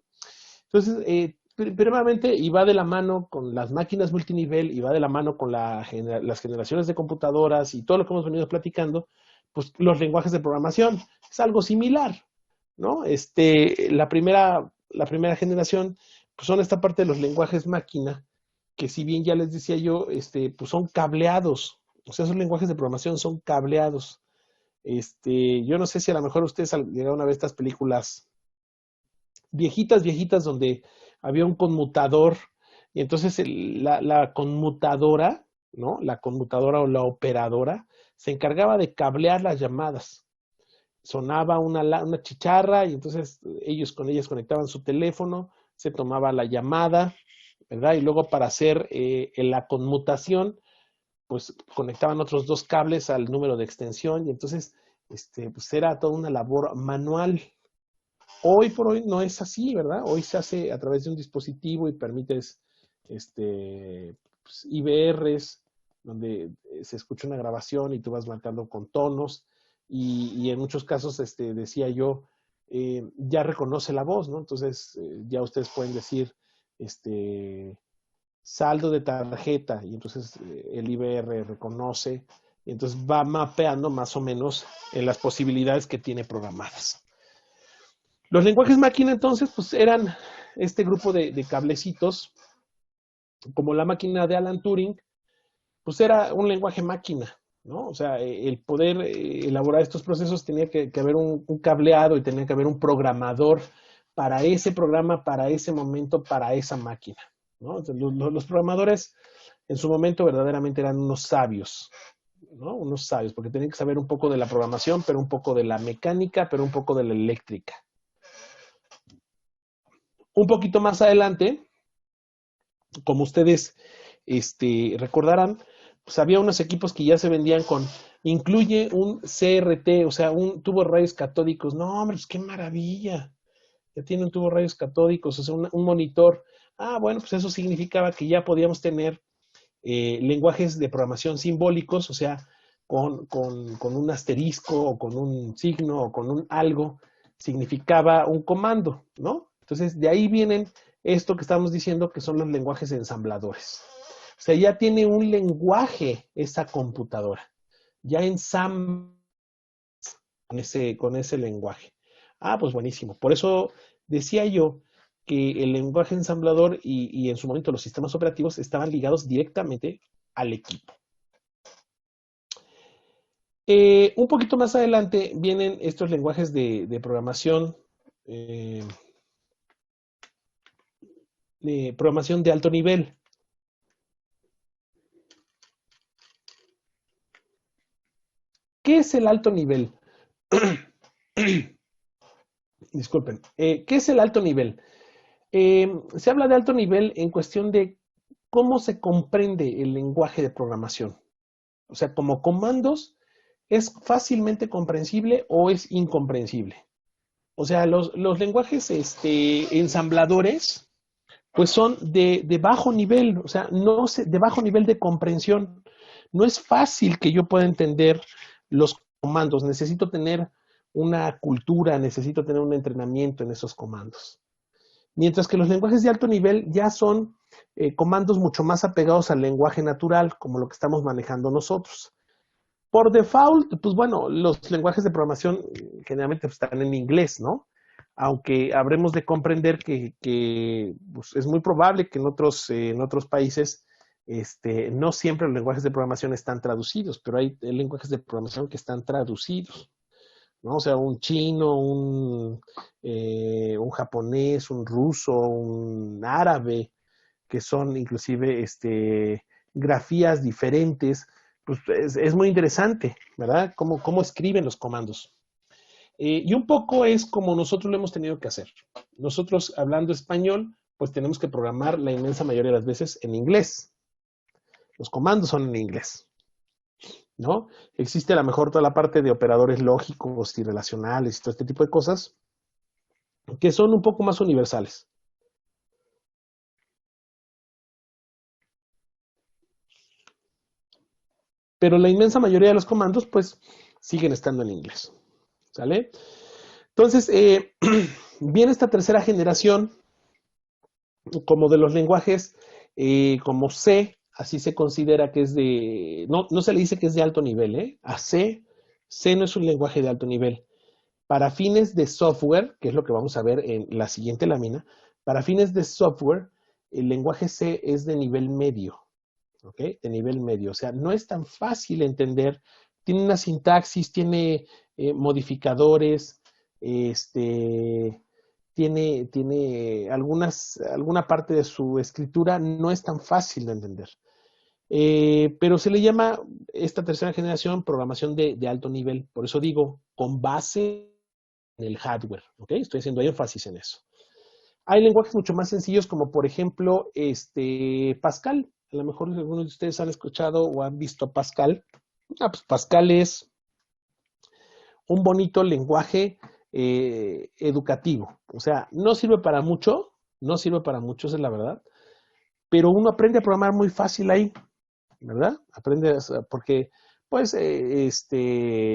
Entonces, primeramente, y va de la mano con las máquinas multinivel, y va de la mano con las generaciones de computadoras y todo lo que hemos venido platicando, pues los lenguajes de programación. Es algo similar, ¿no? La primera generación, pues son esta parte de los lenguajes máquina, que si bien ya les decía yo, pues son cableados. O sea, esos lenguajes de programación son cableados. Yo no sé si a lo mejor ustedes llegaron a ver estas películas viejitas, viejitas, donde había un conmutador, y entonces la conmutadora, ¿no? La conmutadora o la operadora se encargaba de cablear las llamadas. Sonaba una chicharra y entonces ellos con ellas conectaban su teléfono, se tomaba la llamada, ¿verdad? Y luego para hacer la conmutación, pues conectaban otros dos cables al número de extensión y entonces pues era toda una labor manual. Hoy por hoy no es así, ¿verdad? Hoy se hace a través de un dispositivo y permites pues, IVRs, donde se escucha una grabación y tú vas marcando con tonos y en muchos casos, decía yo, ya reconoce la voz, ¿no? Entonces ya ustedes pueden decir, saldo de tarjeta y entonces el IVR reconoce y entonces va mapeando más o menos en las posibilidades que tiene programadas. Los lenguajes máquina entonces pues eran este grupo de cablecitos, como la máquina de Alan Turing, pues era un lenguaje máquina, ¿no? O sea, el poder elaborar estos procesos tenía que haber un cableado y tenía que haber un programador para ese programa, para ese momento, para esa máquina, ¿no? Entonces, los programadores en su momento verdaderamente eran unos sabios, ¿no? Unos sabios, porque tenían que saber un poco de la programación, pero un poco de la mecánica, pero un poco de la eléctrica. Un poquito más adelante, como ustedes recordarán, pues había unos equipos que ya se vendían incluye un CRT, o sea, un tubo de rayos catódicos. No, hombre, pues qué maravilla. Ya tiene un tubo de rayos catódicos, o sea, un monitor. Ah, bueno, pues eso significaba que ya podíamos tener lenguajes de programación simbólicos, o sea, con un asterisco o con un signo o con un algo, significaba un comando, ¿no? Entonces, de ahí vienen esto que estamos diciendo que son los lenguajes ensambladores. O sea, ya tiene un lenguaje esa computadora. Ya ensambla con ese lenguaje. Ah, pues buenísimo. Por eso decía yo que el lenguaje ensamblador y en su momento los sistemas operativos estaban ligados directamente al equipo. Un poquito más adelante vienen estos lenguajes de programación, de alto nivel. ¿Qué es el alto nivel? Disculpen. ¿Qué es el alto nivel? Se habla de alto nivel en cuestión de cómo se comprende el lenguaje de programación. O sea, como comandos, ¿es fácilmente comprensible o es incomprensible? O sea, los lenguajes ensambladores, pues son de bajo nivel, o sea, de bajo nivel de comprensión. No es fácil que yo pueda entender los comandos. Necesito tener una cultura, necesito tener un entrenamiento en esos comandos. Mientras que los lenguajes de alto nivel ya son comandos mucho más apegados al lenguaje natural, como lo que estamos manejando nosotros. Por default, pues bueno, los lenguajes de programación generalmente están en inglés, ¿no? Aunque habremos de comprender que pues, es muy probable que en otros países no siempre los lenguajes de programación están traducidos, pero hay lenguajes de programación que están traducidos, ¿no? O sea, un chino, un japonés, un ruso, un árabe, que son inclusive grafías diferentes, pues es muy interesante, ¿verdad? Cómo escriben los comandos. Y un poco es como nosotros lo hemos tenido que hacer. Nosotros, hablando español, pues tenemos que programar la inmensa mayoría de las veces en inglés. Los comandos son en inglés, ¿no? Existe a lo mejor toda la parte de operadores lógicos y relacionales y todo este tipo de cosas que son un poco más universales. pero la inmensa mayoría de los comandos, pues, siguen estando en inglés. ¿Sale? Entonces, viene esta tercera generación, como de los lenguajes, como C, así se considera que es de, no se le dice que es de alto nivel, ¿eh? A C no es un lenguaje de alto nivel. Para fines de software, que es lo que vamos a ver en la siguiente lámina, para fines de software, el lenguaje C es de nivel medio, ¿ok? De nivel medio, o sea, no es tan fácil entender, tiene una sintaxis, tiene modificadores, tiene alguna parte de su escritura no es tan fácil de entender. Pero se le llama esta tercera generación programación de alto nivel, por eso digo, con base en el hardware, ¿ok? Estoy haciendo énfasis en eso. Hay lenguajes mucho más sencillos como por ejemplo Pascal. A lo mejor algunos de ustedes han escuchado o han visto Pascal. Pues Pascal es un bonito lenguaje educativo. O sea, no sirve para mucho, esa es la verdad, pero uno aprende a programar muy fácil ahí, ¿verdad? Aprende, porque pues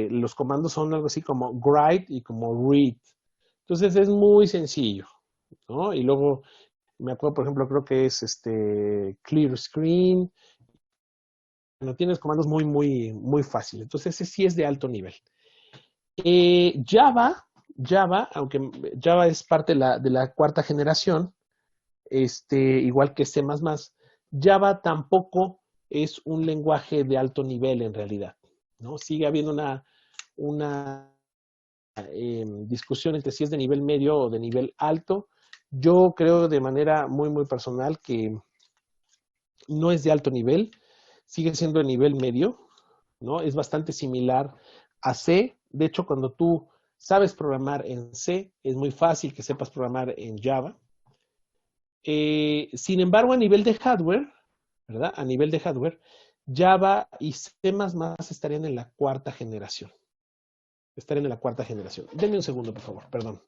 los comandos son algo así como write y como read. Entonces es muy sencillo, ¿no? Y luego me acuerdo, por ejemplo, creo que es clear screen. No tienes comandos muy, muy, muy fácil. Entonces ese sí es de alto nivel. Java, aunque Java es parte de la cuarta generación, igual que C++, Java tampoco es un lenguaje de alto nivel en realidad, ¿no? Sigue habiendo una discusión entre si es de nivel medio o de nivel alto. Yo creo de manera muy, muy personal que no es de alto nivel, sigue siendo de nivel medio, ¿no? Es bastante similar a C. De hecho, cuando tú sabes programar en C, es muy fácil que sepas programar en Java. Sin embargo, a nivel de hardware, ¿verdad? A nivel de hardware, Java y C++ estarían en la cuarta generación. Estarían en la cuarta generación. Denme un segundo, por favor, perdón.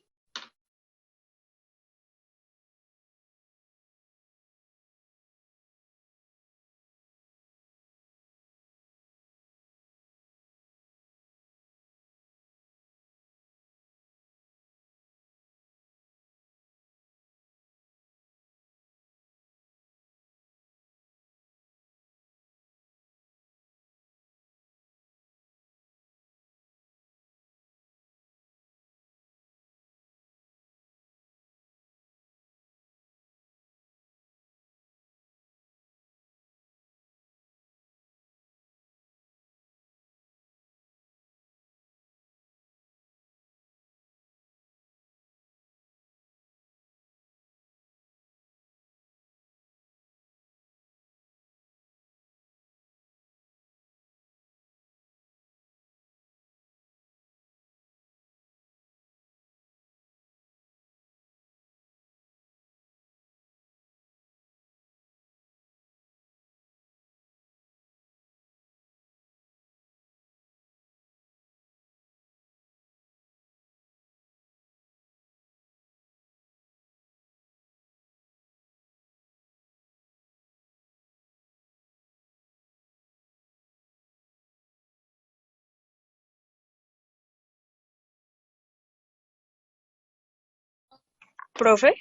¿Profe?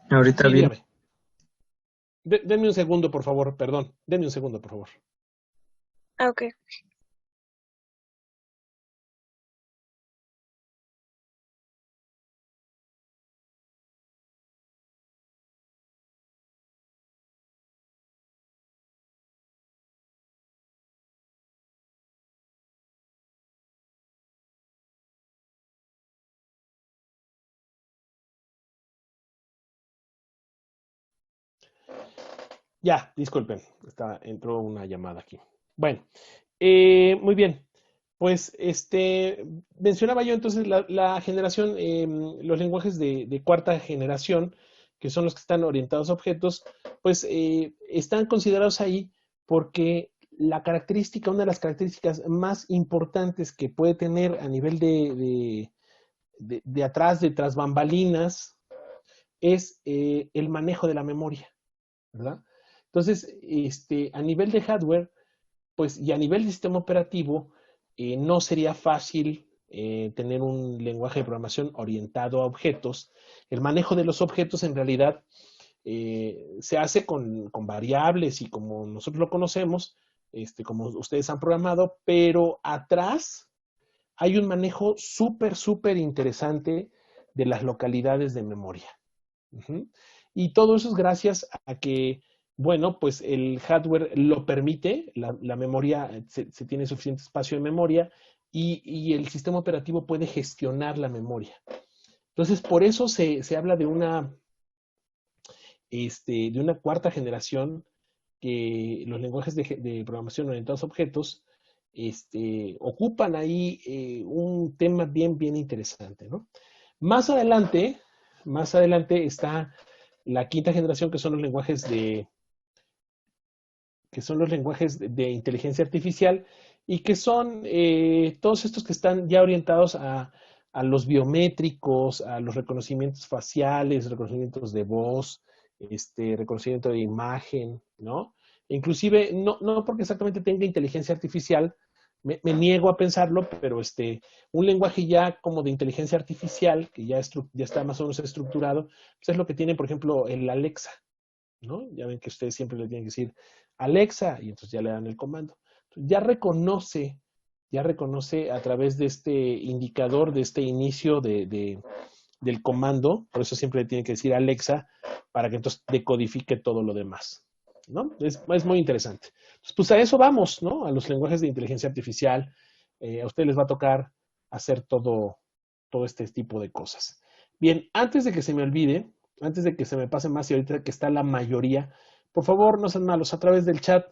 Ahorita Sí, bien. dígame. Denme un segundo, por favor, perdón. Denme un segundo, por favor. Ah, ok. Ya, disculpen, entró una llamada aquí. Bueno, muy bien. Pues mencionaba yo entonces la generación, los lenguajes de cuarta generación, que son los que están orientados a objetos, pues están considerados ahí porque una de las características más importantes que puede tener a nivel de atrás, de tras bambalinas, es el manejo de la memoria. ¿verdad? Entonces, a nivel de hardware, pues, y a nivel de sistema operativo, no sería fácil tener un lenguaje de programación orientado a objetos. El manejo de los objetos en realidad se hace con variables y como nosotros lo conocemos, como ustedes han programado, pero atrás hay un manejo súper interesante de las localidades de memoria. Ujú. Y todo eso es gracias a que, bueno, pues el hardware lo permite, la memoria, se tiene suficiente espacio de memoria y el sistema operativo puede gestionar la memoria. Entonces, por eso se habla de una cuarta generación que los lenguajes de programación orientados a objetos ocupan ahí un tema bien interesante, ¿no? Más adelante, más adelante está la quinta generación, que son los lenguajes de inteligencia artificial y que son todos estos que están ya orientados a los biométricos, a los reconocimientos faciales, reconocimientos de voz, reconocimiento de imagen, ¿no? Inclusive, no porque exactamente tenga inteligencia artificial, me niego a pensarlo, pero un lenguaje ya como de inteligencia artificial, que ya está más o menos estructurado, pues es lo que tiene, por ejemplo, el Alexa, ¿no? Ya ven que ustedes siempre le tienen que decir Alexa, y entonces ya le dan el comando. Entonces, ya reconoce a través de este indicador, de este inicio del comando, por eso siempre le tienen que decir Alexa, para que entonces decodifique todo lo demás, ¿no? Es muy interesante. Pues a eso vamos, ¿no? A los lenguajes de inteligencia artificial. A ustedes les va a tocar hacer todo este tipo de cosas. Bien, antes de que se me olvide, antes de que se me pase más y ahorita que está la mayoría, por favor, no sean malos, a través del chat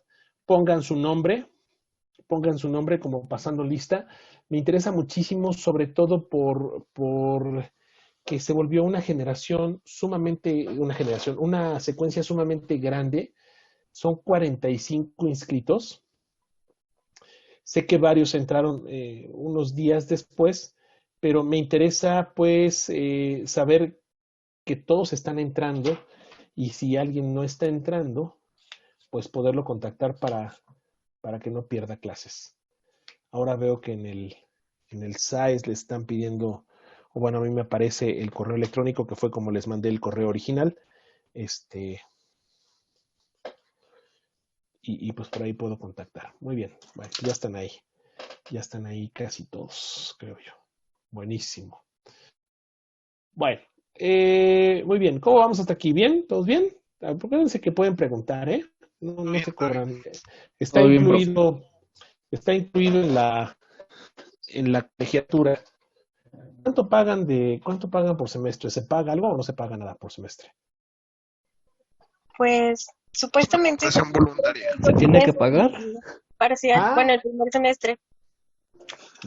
pongan su nombre como pasando lista. Me interesa muchísimo, sobre todo por que se volvió una secuencia sumamente grande. Son 45 inscritos. Sé que varios entraron unos días después, pero me interesa pues saber que todos están entrando y si alguien no está entrando, pues poderlo contactar para que no pierda clases. Ahora veo que en el SAES le están pidiendo, o bueno, a mí me aparece el correo electrónico que fue como les mandé el correo original. Y pues por ahí puedo contactar. Muy bien, bueno, ya están ahí. Ya están ahí casi todos, creo yo. Buenísimo. Bueno, muy bien. ¿Cómo vamos hasta aquí? ¿Bien? ¿Todos bien? Acuérdense que pueden preguntar, ¿eh? No se cobran. Está Todo bien, profe. incluido en la colegiatura. ¿Cuánto pagan por semestre? ¿Se paga algo o no se paga nada por semestre? Pues supuestamente Presión voluntaria. ¿Se tiene que pagar? parcial, Ah. bueno, el primer semestre.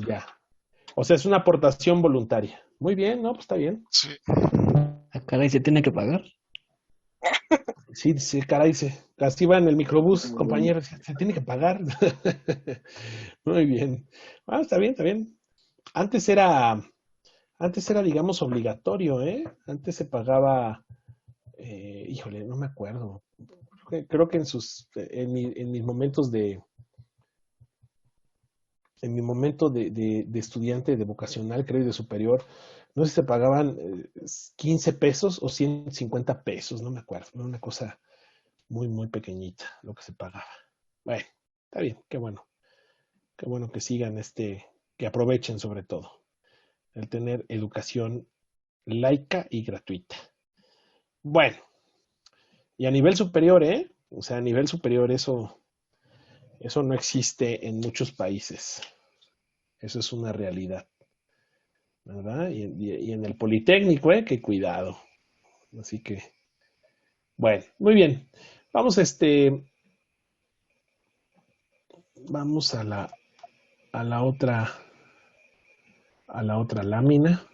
Ya. O sea, es una aportación voluntaria. Muy bien, ¿no? Pues está bien. Sí. Ah, caray, ¿se tiene que pagar? Sí, caray, así va en el microbús, compañero, se tiene que pagar. Muy bien. Ah, está bien, está bien. Antes era, digamos, obligatorio, ¿eh? Antes se pagaba, híjole, no me acuerdo. Creo que en mis momentos en mi momento de estudiante de vocacional, creo, y de superior, no sé si se pagaban 15 pesos o 150 pesos, no me acuerdo. Era una cosa muy pequeñita lo que se pagaba. Bueno, está bien, qué bueno. Qué bueno que sigan que aprovechen sobre todo el tener educación laica y gratuita. Bueno, y a nivel superior, ¿eh? O sea, a nivel superior eso no existe en muchos países. Eso es una realidad, ¿verdad? Y en el Politécnico, ¿eh? Qué cuidado. Así que, bueno, muy bien. Vamos, vamos a la otra lámina.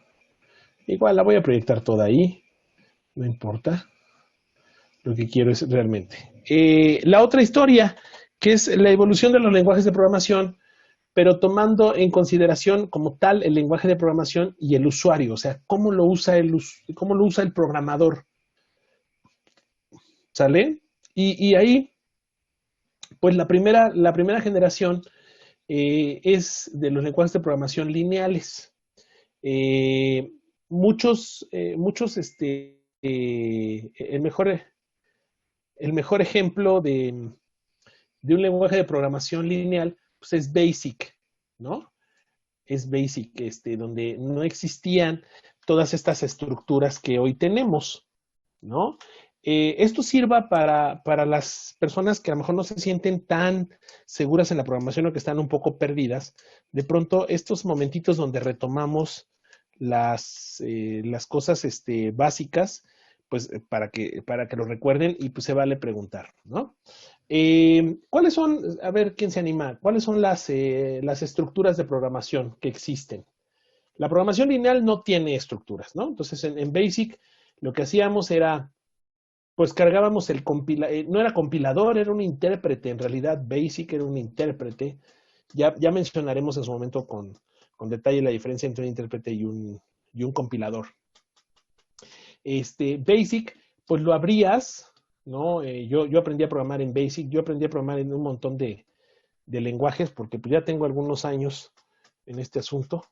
Igual la voy a proyectar toda ahí, no importa. Lo que quiero es realmente. La otra historia, que es la evolución de los lenguajes de programación, pero tomando en consideración como tal el lenguaje de programación y el usuario, o sea, cómo lo usa el programador. ¿Sale? Y ahí, pues la primera generación es de los lenguajes de programación lineales. Eh, muchos, el mejor ejemplo de un lenguaje de programación lineal, pues es BASIC, ¿no? Es BASIC, donde no existían todas estas estructuras que hoy tenemos, ¿no? Esto sirva para las personas que a lo mejor no se sienten tan seguras en la programación o que están un poco perdidas. De pronto, estos momentitos donde retomamos las cosas básicas, pues para que lo recuerden y pues se vale preguntar, ¿no? ¿Cuáles son, a ver quién se anima, cuáles son las estructuras de programación que existen? La programación lineal no tiene estructuras, ¿no? Entonces en BASIC lo que hacíamos era, pues cargábamos no era compilador, era un intérprete, en realidad BASIC era un intérprete. Ya mencionaremos en su momento con detalle la diferencia entre un intérprete y un compilador. BASIC, pues lo abrías, ¿no? Yo aprendí a programar en BASIC, yo aprendí a programar en un montón de lenguajes, porque pues ya tengo algunos años en este asunto.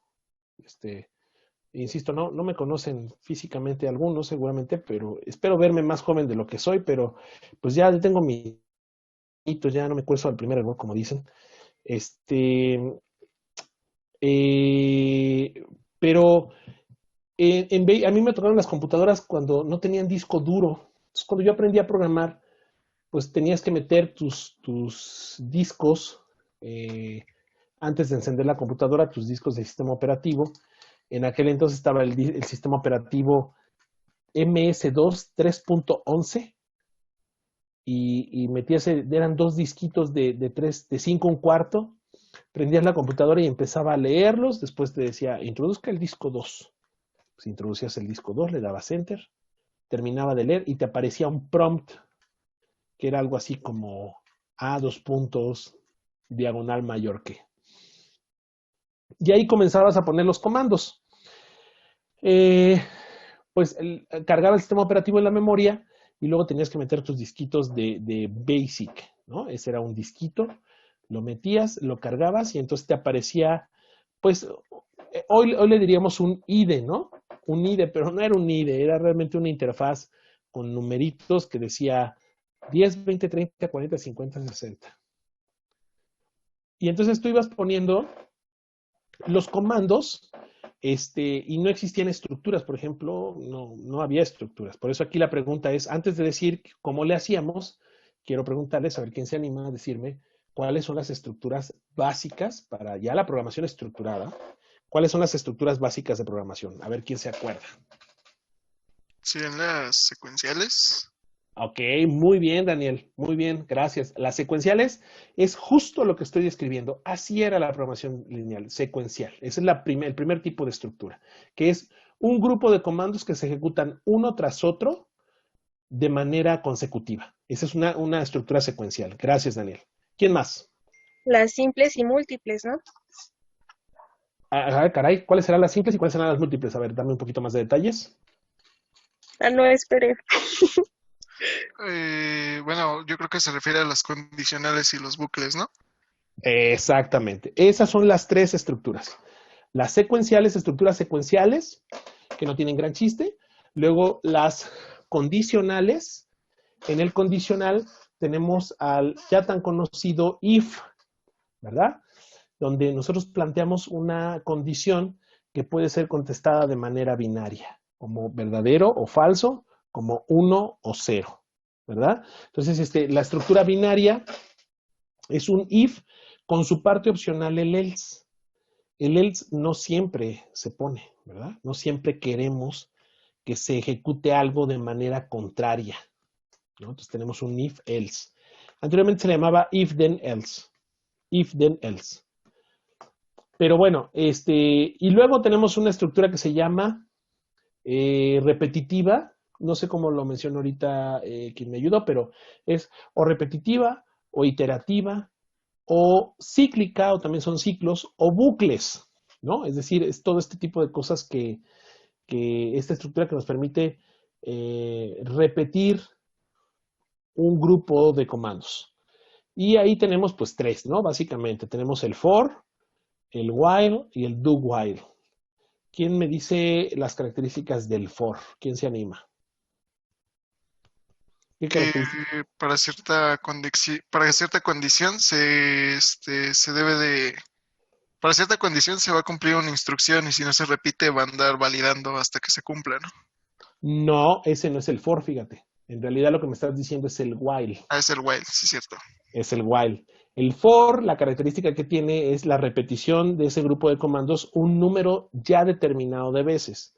Insisto, no me conocen físicamente algunos seguramente, pero espero verme más joven de lo que soy, pero pues ya tengo mis hitos, ya no me cuesto al primer error, como dicen. Pero a mí me tocaron las computadoras cuando no tenían disco duro. Entonces, cuando yo aprendí a programar, pues tenías que meter tus discos antes de encender la computadora, tus discos de sistema operativo. En aquel entonces estaba el sistema operativo MS2 3.11 y metías, eran dos disquitos de 5 un cuarto. Prendías la computadora y empezaba a leerlos. Después te decía, introduzca el disco 2. Pues introducías el disco 2, le dabas enter, terminaba de leer y te aparecía un prompt que era algo así como A, dos puntos, diagonal mayor que. Y ahí comenzabas a poner los comandos. Pues cargaba el sistema operativo en la memoria y luego tenías que meter tus disquitos de BASIC, ¿no? Ese era un disquito, lo metías, lo cargabas y entonces te aparecía, pues, hoy le diríamos un IDE, ¿no? Un IDE, pero no era un IDE, era realmente una interfaz con numeritos que decía 10, 20, 30, 40, 50, 60. Y entonces tú ibas poniendo los comandos y no existían estructuras, por ejemplo, no había estructuras. Por eso aquí la pregunta es, antes de decir cómo le hacíamos, quiero preguntarles, a ver quién se anima a decirme cuáles son las estructuras básicas para ya la programación estructurada. ¿Cuáles son las estructuras básicas de programación? A ver quién se acuerda. ¿Serían las secuenciales? Ok, muy bien, Daniel. Muy bien, gracias. Las secuenciales es justo lo que estoy describiendo. Así era la programación lineal, secuencial. Ese es el primer tipo de estructura, que es un grupo de comandos que se ejecutan uno tras otro de manera consecutiva. Esa es una estructura secuencial. Gracias, Daniel. ¿Quién más? Las simples y múltiples, ¿no? Caray, ¿cuáles serán las simples y cuáles serán las múltiples? A ver, dame un poquito más de detalles. No esperé. Bueno, yo creo que se refiere a las condicionales y los bucles, ¿no? Exactamente. Esas son las tres estructuras. Las secuenciales, estructuras secuenciales, que no tienen gran chiste. Luego las condicionales. En el condicional tenemos al ya tan conocido if, ¿verdad? Donde nosotros planteamos una condición que puede ser contestada de manera binaria, como verdadero o falso, como 1 o 0, ¿verdad? Entonces, la estructura binaria es un if con su parte opcional el else. El else no siempre se pone, ¿verdad? No siempre queremos que se ejecute algo de manera contraria, ¿no? Entonces tenemos un if else. Anteriormente se le llamaba if then else. If then else. Pero bueno, y luego tenemos una estructura que se llama repetitiva. No sé cómo lo mencionó ahorita quien me ayudó, pero es o repetitiva, o iterativa, o cíclica, o también son ciclos, o bucles, ¿no? Es decir, es todo este tipo de cosas que esta estructura que nos permite repetir un grupo de comandos. Y ahí tenemos pues tres, ¿no? Básicamente tenemos el for, el while y el do while. ¿Quién me dice las características del for? ¿Quién se anima? ¿Qué Que características? para cierta condición se debe de... Para cierta condición se va a cumplir una instrucción y si no se repite va a andar validando hasta que se cumpla, ¿no? No, ese no es el for, fíjate. En realidad lo que me estás diciendo es el while. Ah, es el while, sí, cierto. Es el while. El for, la característica que tiene es la repetición de ese grupo de comandos un número ya determinado de veces.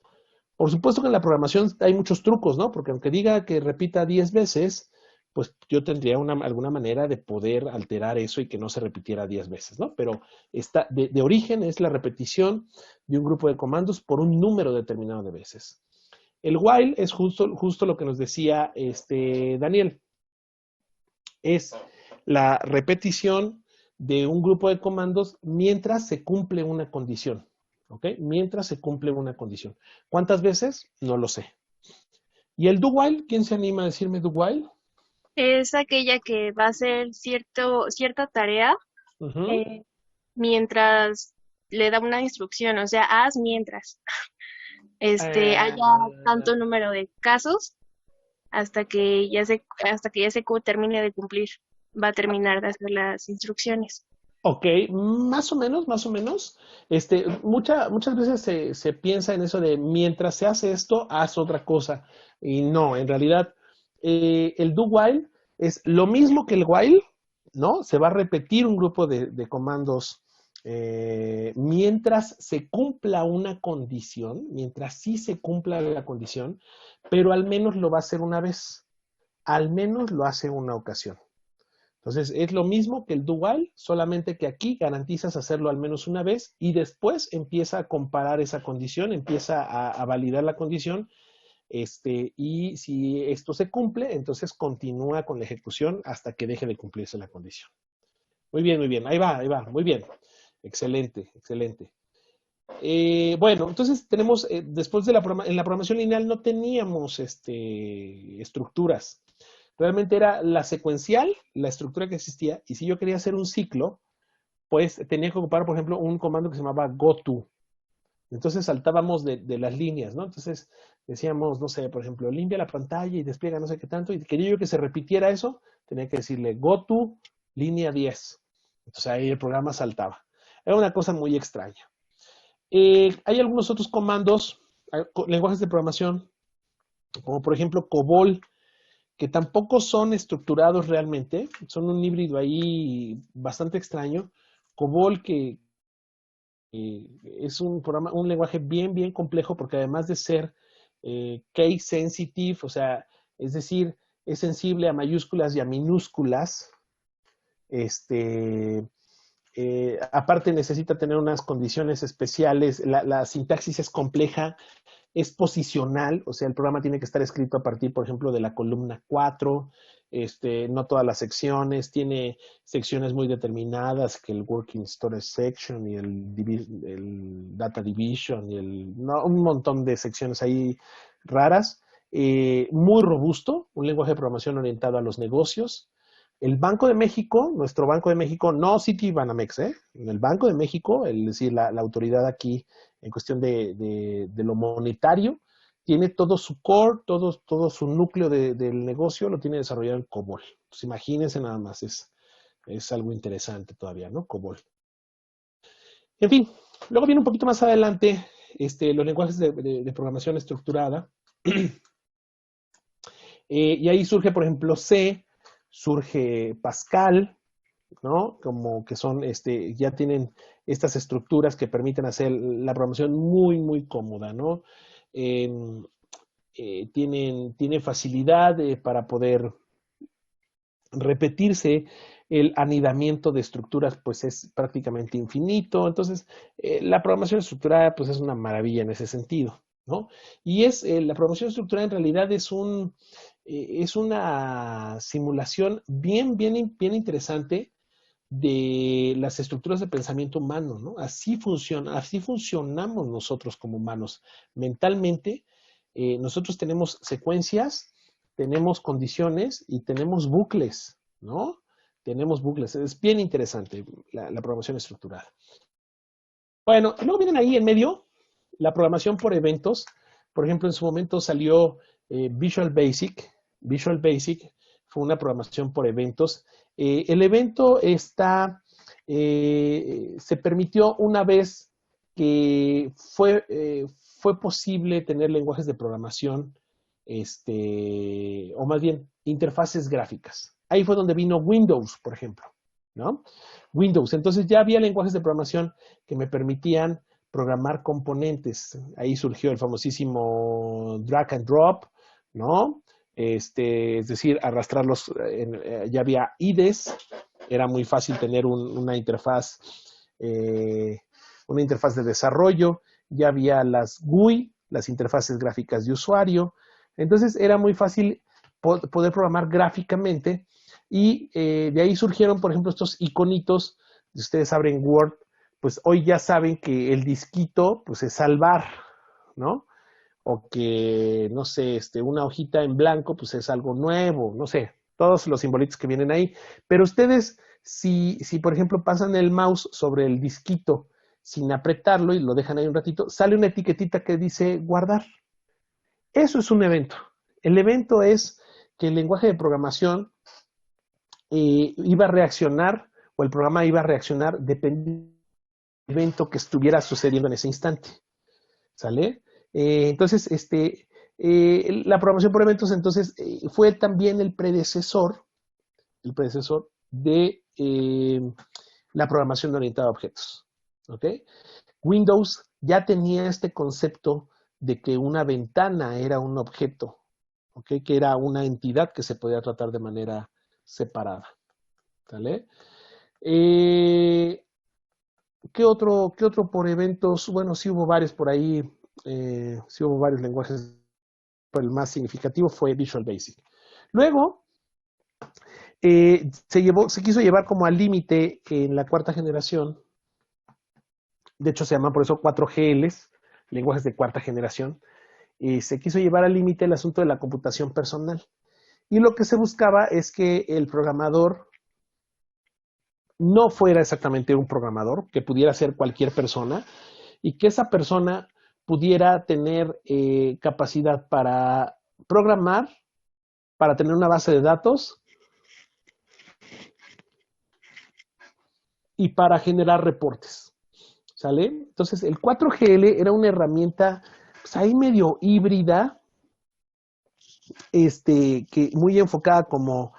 Por supuesto que en la programación hay muchos trucos, ¿no? Porque aunque diga que repita 10 veces, pues yo tendría alguna manera de poder alterar eso y que no se repitiera 10 veces, ¿no? Pero de origen es la repetición de un grupo de comandos por un número determinado de veces. El while es justo lo que nos decía Daniel. Es la repetición de un grupo de comandos mientras se cumple una condición. ¿Ok? Mientras se cumple una condición. ¿Cuántas veces? No lo sé. ¿Y el do while? ¿Quién se anima a decirme do while? Es aquella que va a hacer cierta tarea Ujú. eh, mientras le da una instrucción, o sea, haz mientras haya Ah, tanto número de casos hasta que ya se termine de cumplir, va a terminar de hacer las instrucciones. ok, más o menos, más o menos. Muchas veces se piensa en eso de mientras se hace esto, haz otra cosa. Y no, en realidad, el do while es lo mismo que el while, ¿no? Se va a repetir un grupo de comandos mientras se cumpla una condición, mientras sí se cumpla la condición, pero al menos lo va a hacer una vez. Al menos lo hace una ocasión. Entonces, es lo mismo que el do while, solamente que aquí garantizas hacerlo al menos una vez y después empieza a comparar esa condición, empieza a validar la condición, y si esto se cumple, entonces continúa con la ejecución hasta que deje de cumplirse la condición. Muy bien, ahí va, muy bien. Excelente, excelente. Bueno, entonces tenemos, después de en la programación lineal no teníamos estructuras. Realmente era la secuencial, la estructura que existía, y si yo quería hacer un ciclo, pues tenía que ocupar, por ejemplo, un comando que se llamaba goto. Entonces saltábamos de las líneas, ¿no? Entonces decíamos, no sé, por ejemplo, limpia la pantalla y despliega no sé qué tanto, y quería yo que se repitiera eso, tenía que decirle goto línea 10. Entonces ahí el programa saltaba. Era una cosa muy extraña. Hay algunos otros comandos, lenguajes de programación, como por ejemplo COBOL, que tampoco son estructurados realmente, son un híbrido ahí bastante extraño. COBOL, que es un lenguaje bien complejo, porque además de ser case sensitive, o sea, es decir, es sensible a mayúsculas y a minúsculas, aparte necesita tener unas condiciones especiales, la sintaxis es compleja, es posicional, o sea, el programa tiene que estar escrito a partir, por ejemplo, de la columna 4, no todas las secciones, tiene secciones muy determinadas, que el Working Storage Section y el Data Division y un montón de secciones ahí raras. Muy robusto, un lenguaje de programación orientado a los negocios. El Banco de México, nuestro Banco de México, no Citibanamex, el Banco de México, es decir, la autoridad aquí en cuestión de lo monetario, tiene todo su core, todo su núcleo del negocio, lo tiene desarrollado en COBOL. Entonces, imagínense nada más, es algo interesante todavía, ¿no? COBOL. En fin, luego viene un poquito más adelante los lenguajes de programación estructurada. Y ahí surge, por ejemplo, C, surge Pascal, ¿no? Como que son, ya tienen estas estructuras que permiten hacer la programación muy cómoda, ¿no? Tienen facilidad para poder repetirse. El anidamiento de estructuras, pues, es prácticamente infinito. Entonces, la programación estructurada, pues, es una maravilla en ese sentido, ¿no? Y la programación estructurada en realidad es una simulación bien interesante de las estructuras de pensamiento humano, ¿no? Así funcionamos nosotros como humanos. Mentalmente, nosotros tenemos secuencias tenemos condiciones y tenemos bucles, ¿no? Tenemos bucles. Es bien interesante la programación estructurada. Bueno, luego vienen ahí en medio la programación por eventos. Por ejemplo, en su momento salió Visual Basic. Visual Basic fue una programación por eventos. El evento se permitió una vez que fue posible tener lenguajes de programación, o más bien, interfaces gráficas. Ahí fue donde vino Windows, por ejemplo, ¿no? Windows. Entonces ya había lenguajes de programación que me permitían programar componentes. Ahí surgió el famosísimo drag and drop, ¿no? Es decir, arrastrarlos, ya había IDEs, era muy fácil tener una interfaz de desarrollo, ya había las GUI, las interfaces gráficas de usuario, entonces era muy fácil poder programar gráficamente y de ahí surgieron, por ejemplo, estos iconitos. Si ustedes abren Word, pues hoy ya saben que el disquito pues es salvar, ¿no? O que, no sé, una hojita en blanco pues es algo nuevo, no sé, todos los simbolitos que vienen ahí. Pero ustedes, si por ejemplo pasan el mouse sobre el disquito sin apretarlo y lo dejan ahí un ratito, sale una etiquetita que dice guardar. Eso es un evento. El evento es que el lenguaje de programación iba a reaccionar, o el programa iba a reaccionar dependiendo del evento que estuviera sucediendo en ese instante. ¿Sale? Entonces, la programación por eventos, entonces, fue también el predecesor de la programación orientada a objetos. ¿Ok? Windows ya tenía este concepto de que una ventana era un objeto, ¿ok? Que era una entidad que se podía tratar de manera separada. ¿Sale? ¿Qué otro por eventos? Bueno, sí hubo varios por ahí, sí hubo varios lenguajes, pero el más significativo fue Visual Basic. Luego, se quiso llevar como al límite en la cuarta generación. De hecho, se llaman por eso 4GLs, lenguajes de cuarta generación. Se quiso llevar al límite el asunto de la computación personal. Y lo que se buscaba es que el programador no fuera exactamente un programador, que pudiera ser cualquier persona, y que esa persona pudiera tener capacidad para programar, para tener una base de datos y para generar reportes. ¿Sale? Entonces, el 4GL era una herramienta pues, ahí medio híbrida, que muy enfocada como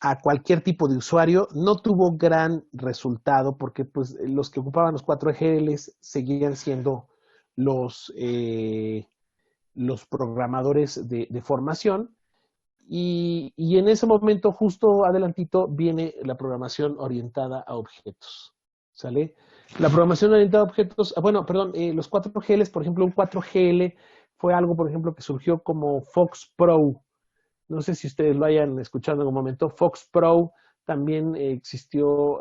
a cualquier tipo de usuario. No tuvo gran resultado porque pues, los que ocupaban los 4GLs seguían siendo los programadores de formación. Y en ese momento, justo adelantito, viene la programación orientada a objetos. ¿Sale? La programación orientada a objetos, bueno, perdón, los 4GLs, por ejemplo, un 4GL fue algo, por ejemplo, que surgió como Fox Pro. No sé si ustedes lo hayan escuchado en algún momento. Fox Pro también existió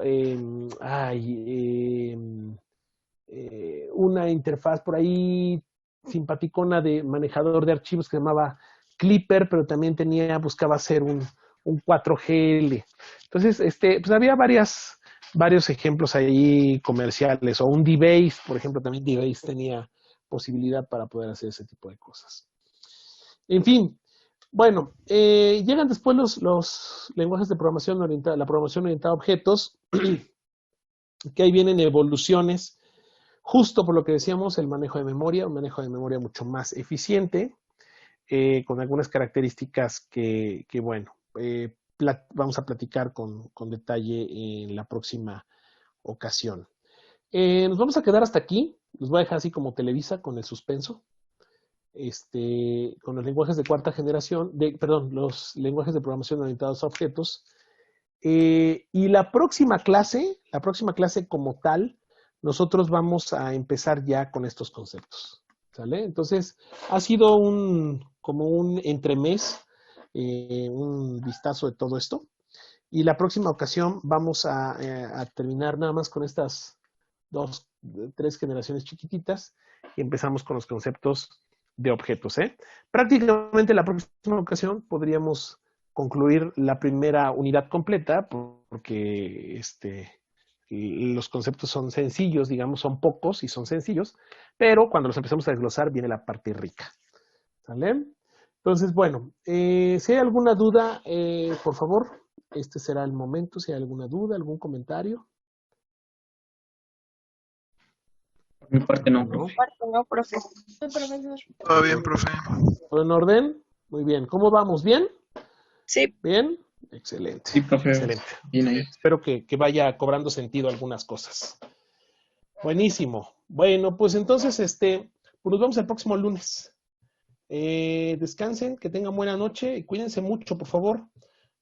una interfaz por ahí simpaticona de manejador de archivos que se llamaba Clipper, pero también buscaba hacer un 4GL. Entonces, pues había varios ejemplos ahí comerciales, o un DBase, por ejemplo, también DBase tenía posibilidad para poder hacer ese tipo de cosas. En fin, bueno, llegan después los lenguajes de programación orientada, la programación orientada a objetos, que ahí vienen evoluciones, justo por lo que decíamos, el manejo de memoria, un manejo de memoria mucho más eficiente, con algunas características que bueno, vamos a platicar con detalle en la próxima ocasión. Nos vamos a quedar hasta aquí. Los voy a dejar así como Televisa con el suspenso. Con los lenguajes de cuarta generación, los lenguajes de programación orientados a objetos. Y la próxima clase como tal, nosotros vamos a empezar ya con estos conceptos. ¿Sale? Entonces, ha sido como un entremés, un vistazo de todo esto. Y la próxima ocasión vamos a terminar nada más con estas 3 generaciones chiquititas y empezamos con los conceptos de objetos, ¿eh? Prácticamente la próxima ocasión podríamos concluir la primera unidad completa porque los conceptos son sencillos, digamos, son pocos y son sencillos, pero cuando los empezamos a desglosar viene la parte rica. ¿Sale? Entonces, bueno, si hay alguna duda, por favor, este será el momento. Si hay alguna duda, algún comentario. Por mi parte no. ¿No? No, profe. Todo bien, profe. ¿Todo en orden? Muy bien. ¿Cómo vamos? ¿Bien? Sí, ¿Bien? Excelente. Sí, profe. Excelente. Bien ahí. Espero que vaya cobrando sentido algunas cosas. Buenísimo. Bueno, pues entonces, pues nos vemos el próximo lunes. Descansen, que tengan buena noche y cuídense mucho, por favor,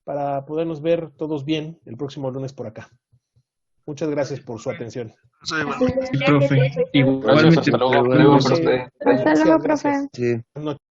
para podernos ver todos bien el próximo lunes por acá. Muchas gracias por su atención. Sí, bueno. Sí, profe. Gracias, Igualmente. hasta luego. Hasta luego, hasta luego, profe. Sí. Buenas noches.